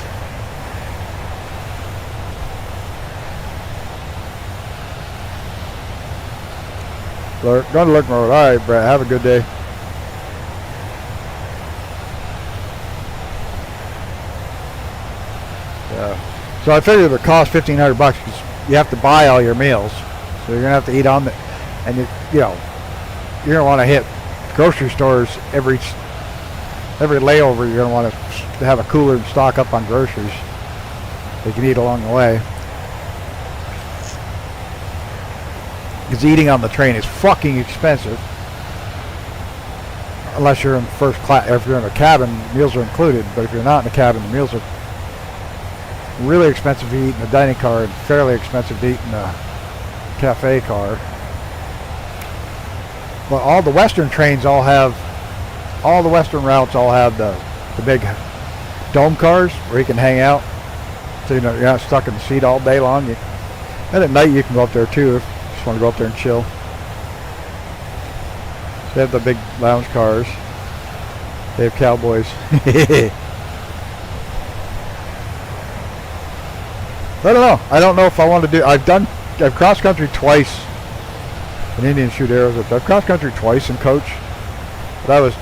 Going to look road. All right, Brett. Have a good day. Yeah. So I figured it cost $1,500 because you have to buy all your meals. So you're gonna have to eat on the, and you're gonna want to hit grocery stores every every layover you're going to want to have a cooler and stock up on groceries you can eat along the way. Because eating on the train is fucking expensive. Unless you're in first class. If you're in a cabin, meals are included. But if you're not in a cabin, the meals are really expensive to eat in a dining car and fairly expensive to eat in a cafe car. But all the Western trains all the Western routes all have the big dome cars where you can hang out. So you're not stuck in the seat all day long. And at night you can go up there too if you just want to go up there and chill. They have the big lounge cars. They have cowboys. I don't know. I don't know if I want to do. I've cross country twice in Indian shoot arrows. I've cross country twice in coach. But that was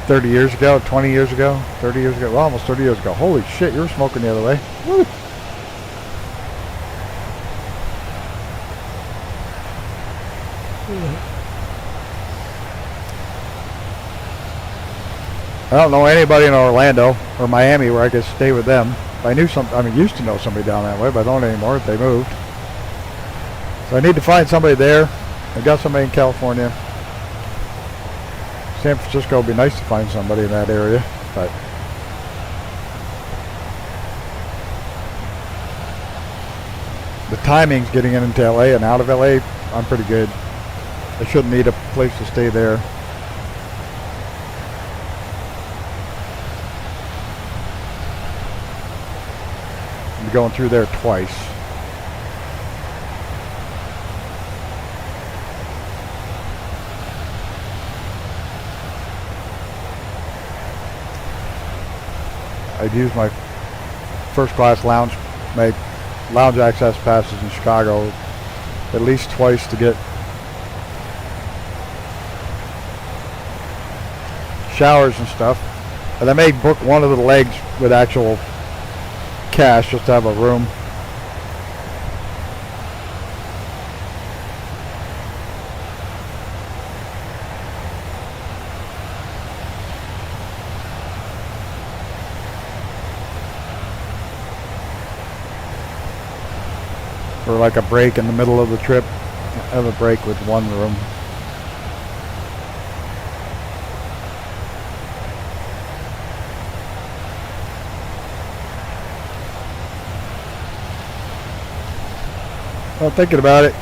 30 years ago, 20 years ago, 30 years ago. Well, almost 30 years ago. Holy shit! You were smoking the other way. Woo. I don't know anybody in Orlando or Miami where I could stay with them. I used to know somebody down that way, but I don't anymore. They moved. So I need to find somebody there. I got somebody in California. San Francisco would be nice to find somebody in that area, but the timings getting into LA and out of LA, I'm pretty good. I shouldn't need a place to stay there. I'm going through there twice. I'd use my first class lounge access passes in Chicago at least twice to get showers and stuff. And I may book one of the legs with actual cash just to have a room. Or like a break in the middle of the trip, have a break with one room. Well, thinking about it,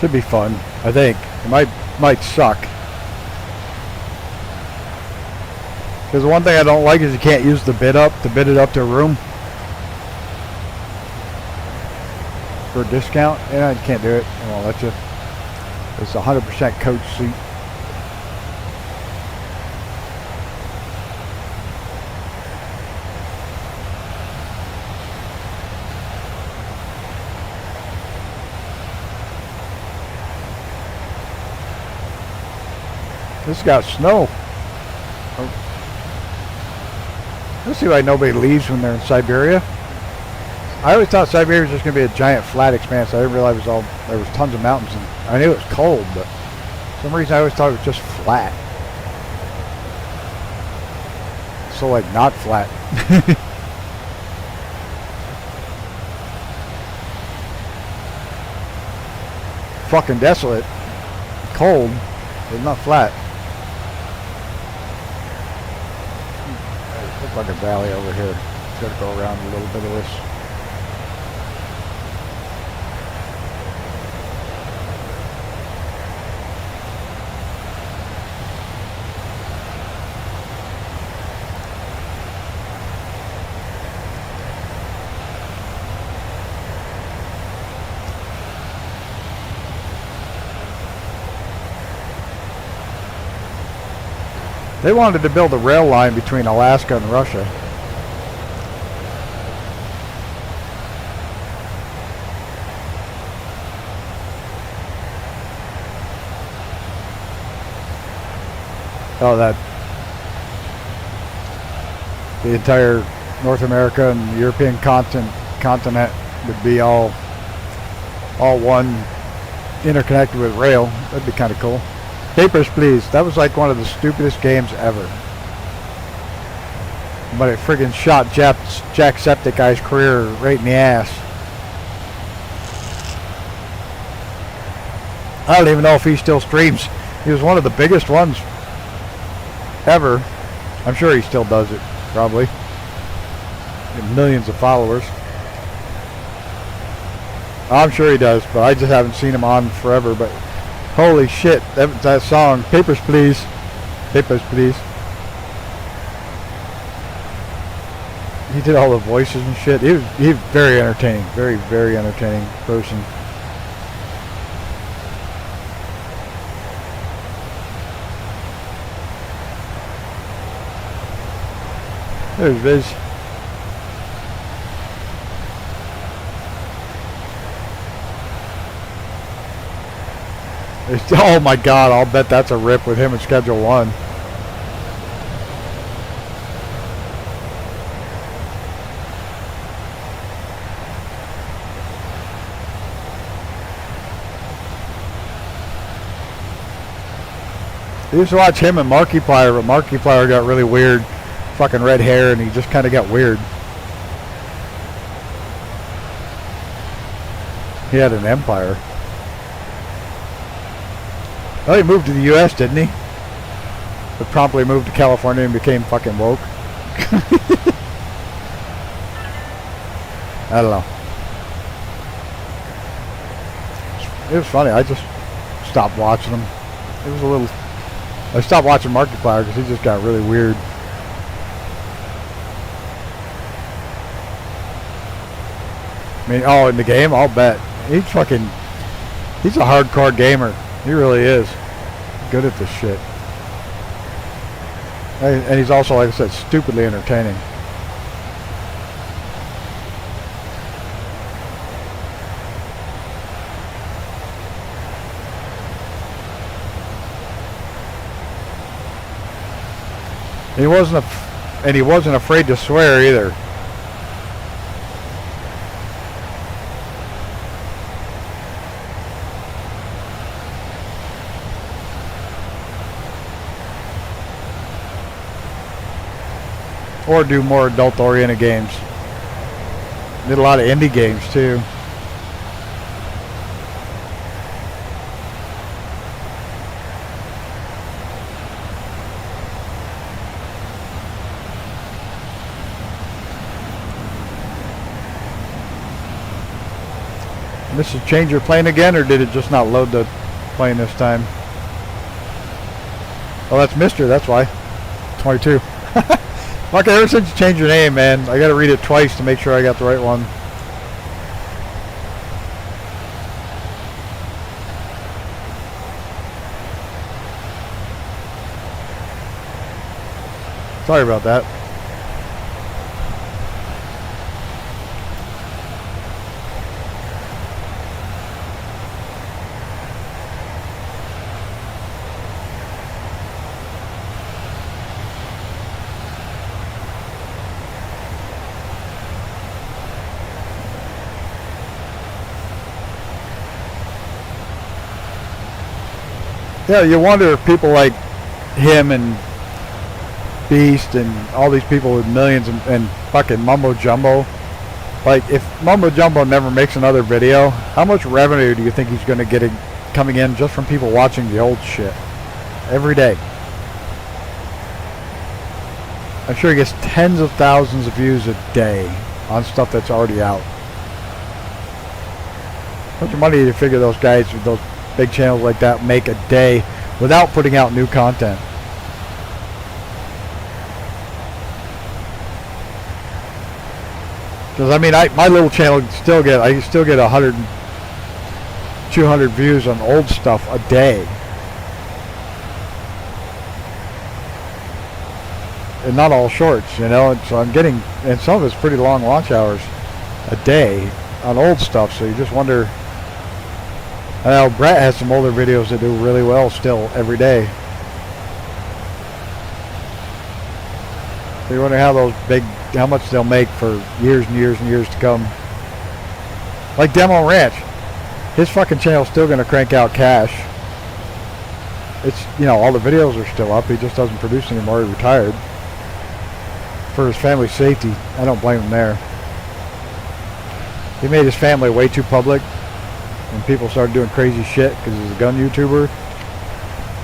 should be fun. I think it might suck because the one thing I don't like is you can't use the bid it up to a room for a discount. Yeah, you can't do it. It won't let you. It's 100% coach seat. This got snow. Let's see why nobody leaves when they're in Siberia. I always thought Siberia was just going to be a giant flat expanse. I didn't realize there was tons of mountains. And I knew it was cold, but for some reason I always thought it was just flat. So like not flat. Fucking desolate. Cold, but not flat. Looks like a valley over here. Gotta go around a little bit of this. They wanted to build a rail line between Alaska and Russia. Oh, that the entire North America and European continent would be all one, interconnected with rail. That'd be kind of cool. Papers, please. That was like one of the stupidest games ever. But it friggin' shot Jacksepticeye's career right in the ass. I don't even know if he still streams. He was one of the biggest ones ever. I'm sure he still does it, probably. Millions of followers. I'm sure he does, but I just haven't seen him on forever. But holy shit, that song, Papers, Please. Papers, Please. He did all the voices and shit. He was very entertaining. Very, very entertaining person. There's Viz. Oh my god, I'll bet that's a rip with him in Schedule 1. I used to watch him and Markiplier, but Markiplier got really weird. Fucking red hair, and he just kind of got weird. He had an empire. Oh, he moved to the U.S., didn't he? But promptly moved to California and became fucking woke. I don't know. It was funny. I just stopped watching him. It was a little... I stopped watching Markiplier because he just got really weird. I mean, oh, in the game, I'll bet. He's a hardcore gamer. He really is. Good at this shit. And he's also, like I said, stupidly entertaining. He wasn't afraid to swear either. Or do more adult-oriented games. Did a lot of indie games too. Mrs. Change your plane again, or did it just not load the plane this time? Oh, that's Mr. That's why. 22. Okay, ever since you changed your name, man, I gotta read it twice to make sure I got the right one. Sorry about that. Yeah, you wonder if people like him and Beast and all these people with millions and fucking Mumbo Jumbo, like if Mumbo Jumbo never makes another video, how much revenue do you think he's going to get coming in just from people watching the old shit every day? I'm sure he gets tens of thousands of views a day on stuff that's already out. How much money do you figure those guys with those big channels like that make a day without putting out new content? Because I mean, my little channel I still get 100, 200 views on old stuff a day. and not all shorts, you know. And so I'm getting, and some of it's pretty long watch hours a day on old stuff. So you just wonder. I know Brett has some older videos that do really well still every day. So you wonder how much they'll make for years and years and years to come. Like Demo Ranch, his fucking channel's still gonna crank out cash. It's, you know, all the videos are still up. He just doesn't produce anymore. He retired for his family's safety. I don't blame him there. He made his family way too public. When people started doing crazy shit because he's a gun YouTuber,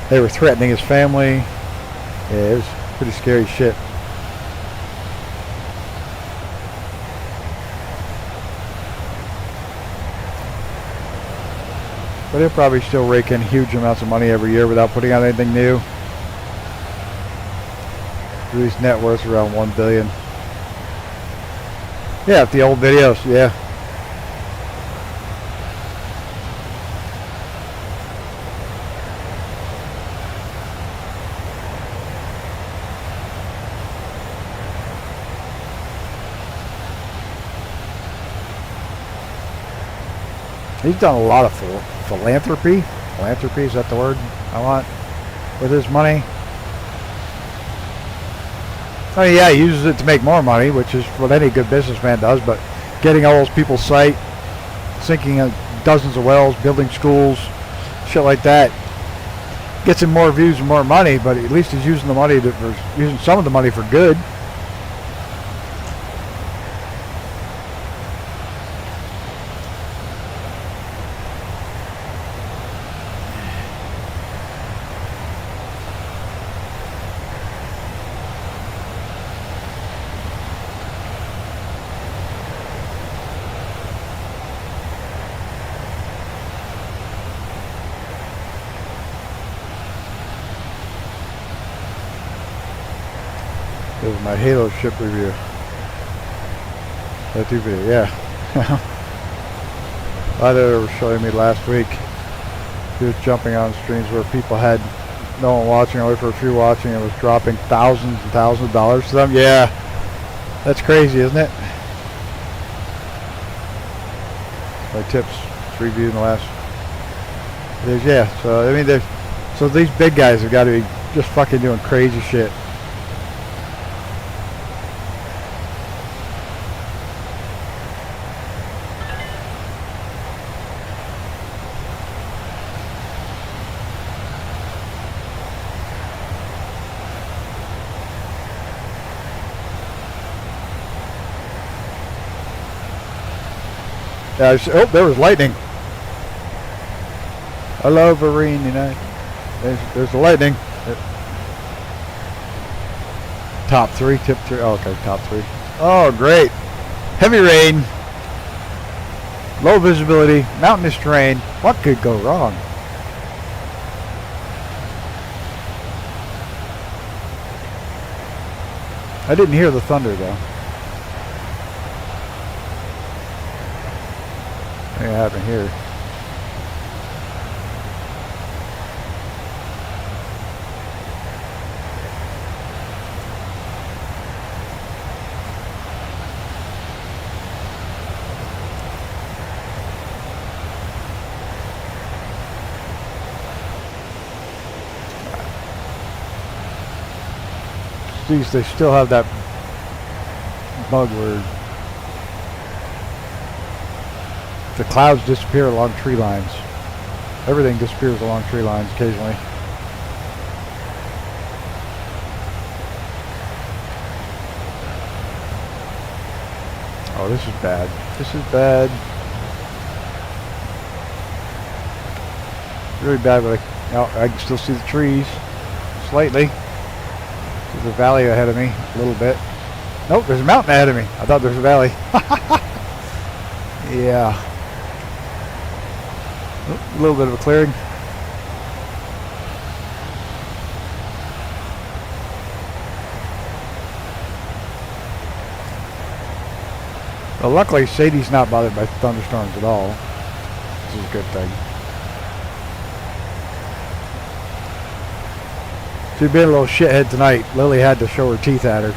they were threatening his family. Yeah, it was pretty scary shit. But he'll probably still rake in huge amounts of money every year without putting out anything new. His net worth around $1 billion. Yeah, the old videos, yeah. He's done a lot of philanthropy. Philanthropy, is that the word I want? With his money. I mean, yeah, he uses it to make more money, which is what any good businessman does, but getting all those people's sight, sinking dozens of wells, building schools, shit like that, gets him more views and more money, but at least he's using the money using some of the money for good. This is my Halo ship review. That video, yeah. Either was showing me last week. He was jumping on streams where people had no one watching, only for a few watching, and was dropping thousands and thousands of dollars to them. Yeah, that's crazy, isn't it? My tips review in the last videos, yeah. So I mean, so these big guys have got to be just fucking doing crazy shit. Oh, there was lightning. Hello, Vereen, you know. There's the lightning. Top three, tip three. Oh, okay, top three. Oh, great. Heavy rain. Low visibility. Mountainous terrain. What could go wrong? I didn't hear the thunder, though. It happened here. These, they still have that bug where the clouds disappear along tree lines. Everything disappears along tree lines occasionally. Oh, this is bad. This is bad. Really bad, but I can still see the trees slightly. There's a valley ahead of me a little bit. Nope, there's a mountain ahead of me. I thought there was a valley. Yeah. A little bit of a clearing. Well, luckily Sadie's not bothered by thunderstorms at all. This is a good thing. She'd been a little shithead tonight. Lily had to show her teeth at her.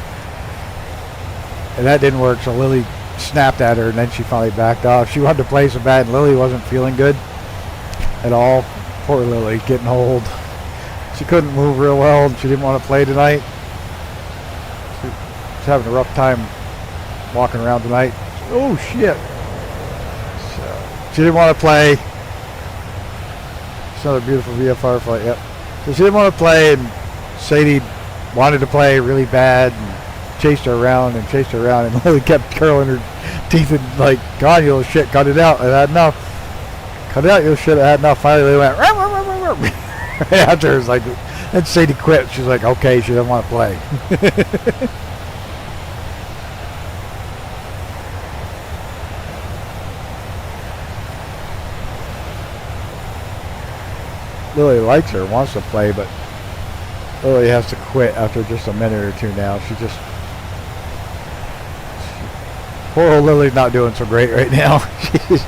And that didn't work, so Lily snapped at her, and then she finally backed off. She wanted to play so bad, and Lily wasn't feeling good at all. Poor Lily, getting old. She couldn't move real well, and she didn't want to play tonight. She was having a rough time walking around tonight. Oh, shit. So, she didn't want to play. It's another beautiful VFR flight, yep. So she didn't want to play, and Sadie wanted to play really bad, and chased her around, and Lily kept curling her teeth and like, God, you little shit, cut it out. I had enough. Cut it out, you little shit, I had enough. Finally, they went, rah, rah, rah, rah, rah. After it was like, and Sadie quit. She's like, okay, she doesn't want to play. Lily likes her, wants to play, but Lily has to quit after just a minute or two now. Poor old Lily's not doing so great right now. She's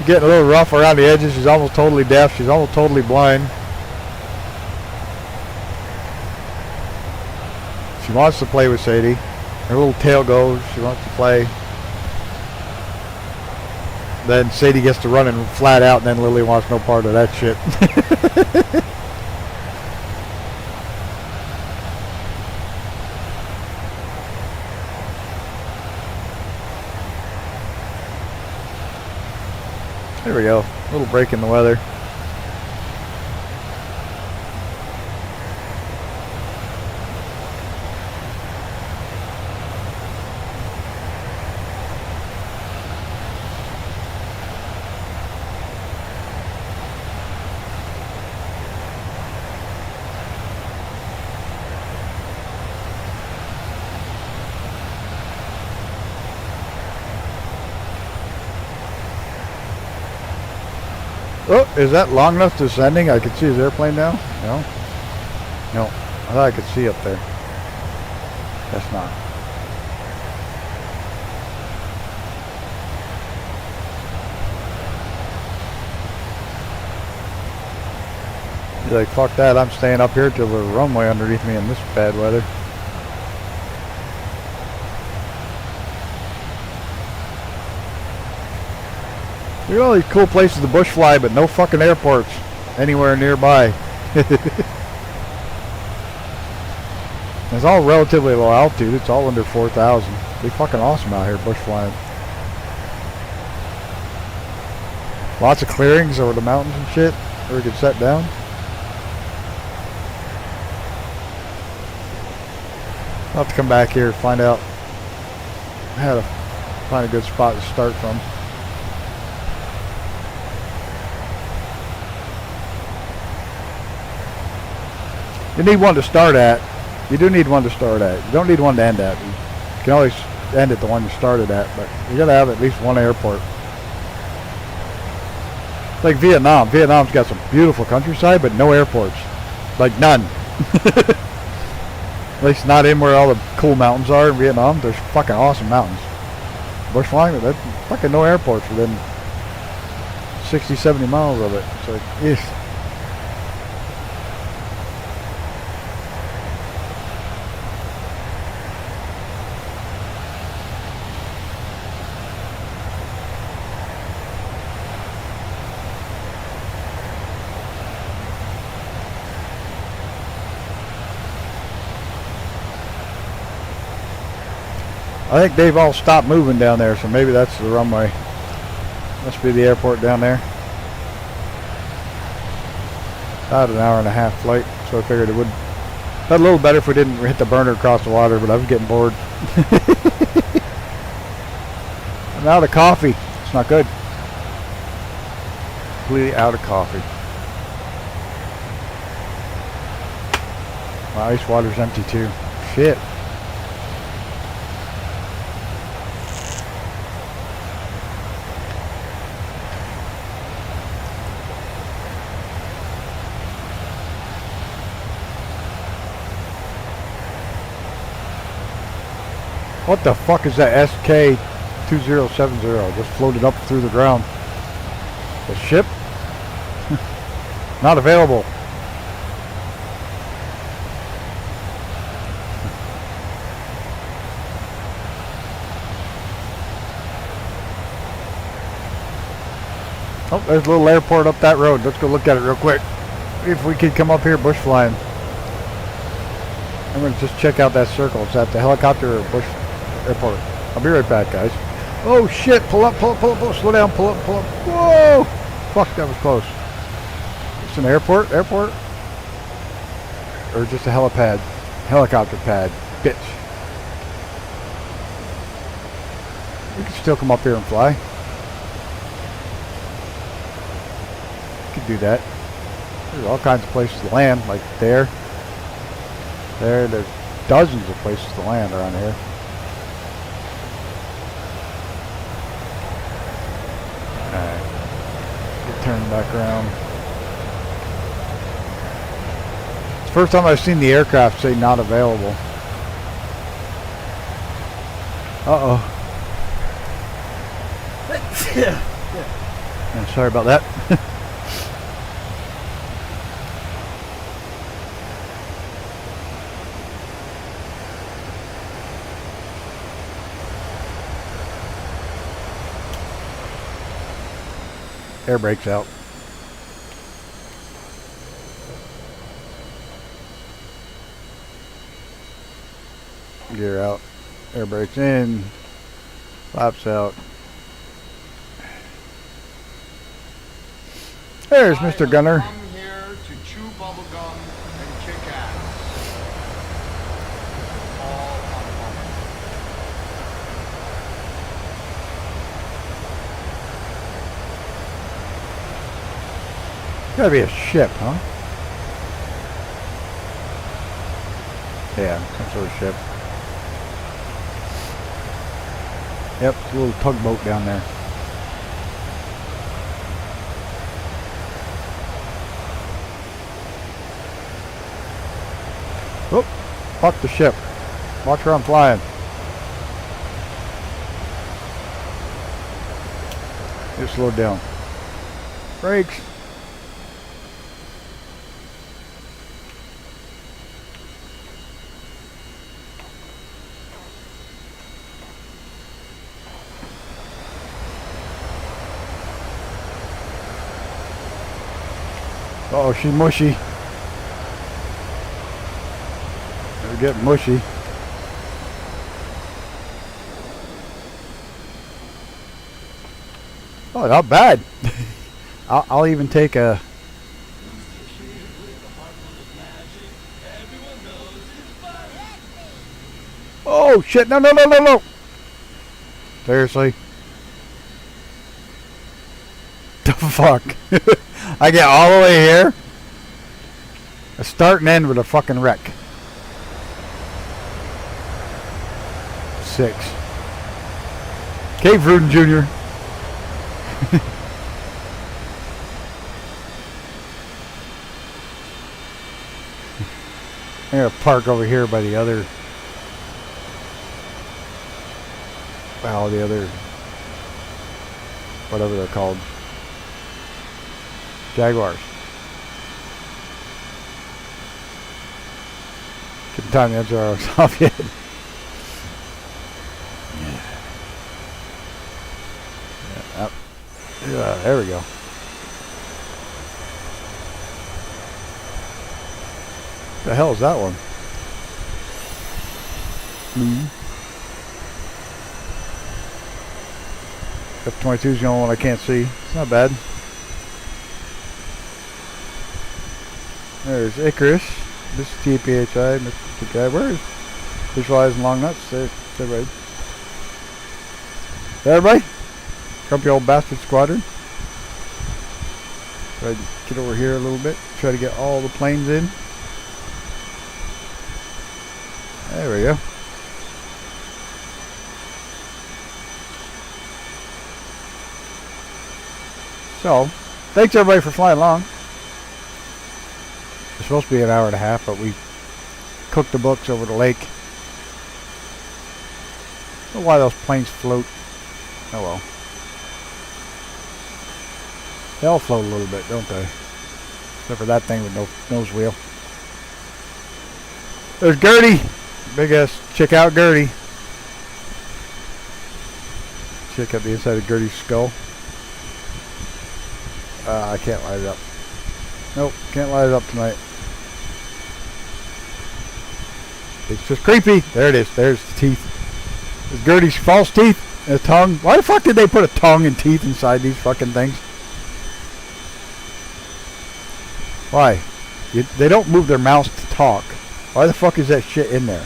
getting a little rough around the edges. She's almost totally deaf. She's almost totally blind. She wants to play with Sadie. Her little tail goes. She wants to play. Then Sadie gets to running flat out, and then Lily wants no part of that shit. There we go. A little break in the weather. Oh, is that long enough to sending? I can see his airplane now? No? No. I thought I could see up there. That's not. He's like, fuck that. I'm staying up here till there's a runway underneath me in this bad weather. Look at all these cool places to bush fly, but no fucking airports anywhere nearby. It's all relatively low altitude. It's all under 4,000. It'd be fucking awesome out here bush flying. Lots of clearings over the mountains and shit where we could set down. I'll have to come back here and find out how to find a good spot to start from. You need one to start at. You do need one to start at. You don't need one to end at. You can always end at the one you started at, but you gotta have at least one airport. It's like Vietnam. Vietnam's got some beautiful countryside, but no airports. Like none. At least not in where all the cool mountains are in Vietnam. There's fucking awesome mountains. Bush flying, but there's fucking no airports within 60, 70 miles of it. It's like, eesh. I think they've all stopped moving down there, so maybe that's the runway. Must be the airport down there. About an hour and a half flight, so I figured it would. That'd a little better if we didn't hit the burner across the water, but I was getting bored. I'm out of coffee. It's not good. Completely out of coffee. My ice water's empty too. Shit. What the fuck is that SK-2070 just floated up through the ground? The ship? Not available. Oh, there's a little airport up that road. Let's go look at it real quick. If we could come up here bush flying. I'm going to just check out that circle. Is that the helicopter or bush airport? I'll be right back, guys. Oh, shit. Pull up, pull up, pull up, pull up. Slow down, pull up, pull up. Whoa! Fuck, that was close. It's an airport? Airport? Or just a helipad? Helicopter pad. Bitch. We can still come up here and fly. We could do that. There's all kinds of places to land, like there. There's dozens of places to land around here. Alright. Get turned back around. It's the first time I've seen the aircraft say not available. Uh-oh. Yeah, sorry about that. Air brakes out. Gear out. Air brakes in. Flaps out. There's Mr. Gunner. I'm here to chew bubblegum and kick ass. All on fire. Gotta be a ship, huh? Yeah, some sort of ship. Yep, a little tugboat down there. Oh, fuck the ship. Watch where I'm flying. Just slow down. Brakes. Uh-oh, she's mushy. They're getting mushy. Oh, not bad. I'll even take a... Oh, shit. No, no, no, no, no. Seriously? The fuck? I get all the way here? I start and end with a fucking wreck. 6. Cave Ruden Jr. I'm gonna park over here by the other... Well, the other... Whatever they're called. Jaguars. Couldn't time the answer I was off yet. Yeah, there we go. The hell is that one? F-22 is the only one I can't see. It's not bad. There's Icarus. This is TPHI. Mr. Jaguar is visualizing long nuts. There, everybody. Everybody? Grumpy old bastard squadron. Try to get over here a little bit. Try to get all the planes in. There we go. So, thanks everybody for flying along. It's supposed to be an hour and a half, but we cooked the books over the lake. I don't know why those planes float. Oh well. They all float a little bit, don't they? Except for that thing with no nose wheel. There's Gertie. Big ass. Check out Gertie. Check out the inside of Gertie's skull. I can't light it up. Nope, can't light it up tonight. It's just creepy. There it is. There's the teeth. There's Gertie's false teeth and a tongue. Why the fuck did they put a tongue and teeth inside these fucking things? Why? They don't move their mouths to talk. Why the fuck is that shit in there?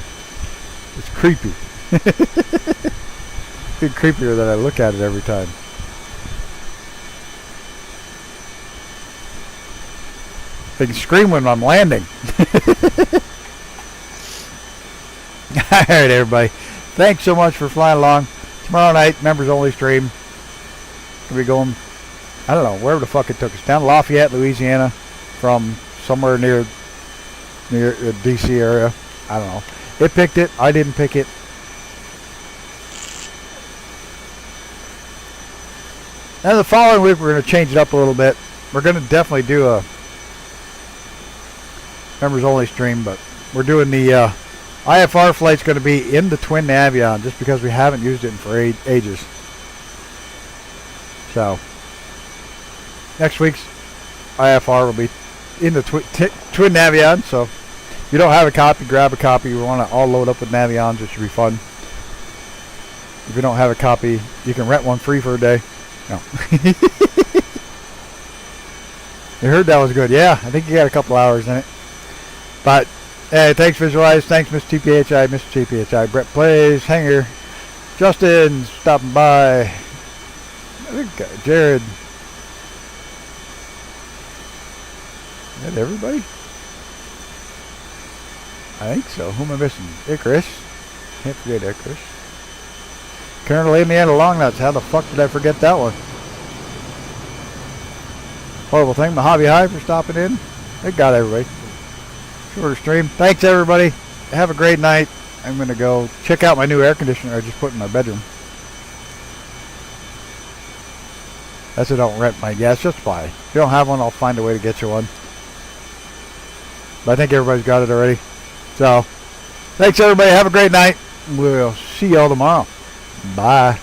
It's creepy. It's getting creepier that I look at it every time. They can scream when I'm landing. Alright, everybody. Thanks so much for flying along. Tomorrow night, members only stream. We'll be going, I don't know, wherever the fuck it took us. Down to Lafayette, Louisiana, from somewhere near the DC area. I don't know. It picked it. I didn't pick it. And the following week, we're going to change it up a little bit. We're going to definitely do a members only stream, but we're doing the IFR flight's going to be in the twin Navion just because we haven't used it for ages. So next week's IFR will be in the twin Navion. So if you don't have a copy, grab a copy. We want to all load up with Navions. It should be fun. If you don't have a copy, you can rent one free for a day. No. You heard that was good. Yeah, I think you got a couple hours in it. But hey, thanks Visualize, thanks Mr. TPHI, Mr. TPHI, Brett Plays, Hanger, Justin stopping by, I think Jared. Is that everybody? I think so. Who am I missing? Icarus. Can't forget Icarus. Colonel Indiana Longnuts. How the fuck did I forget that one? Horrible thing. Mojave High for stopping in. They got everybody. Shorter stream. Thanks everybody. Have a great night. I'm going to go check out my new air conditioner I just put in my bedroom. That's a don't rent, mate. Yeah, it's just buy. If you don't have one, I'll find a way to get you one. But I think everybody's got it already. So, thanks everybody. Have a great night. We'll see y'all tomorrow. Bye.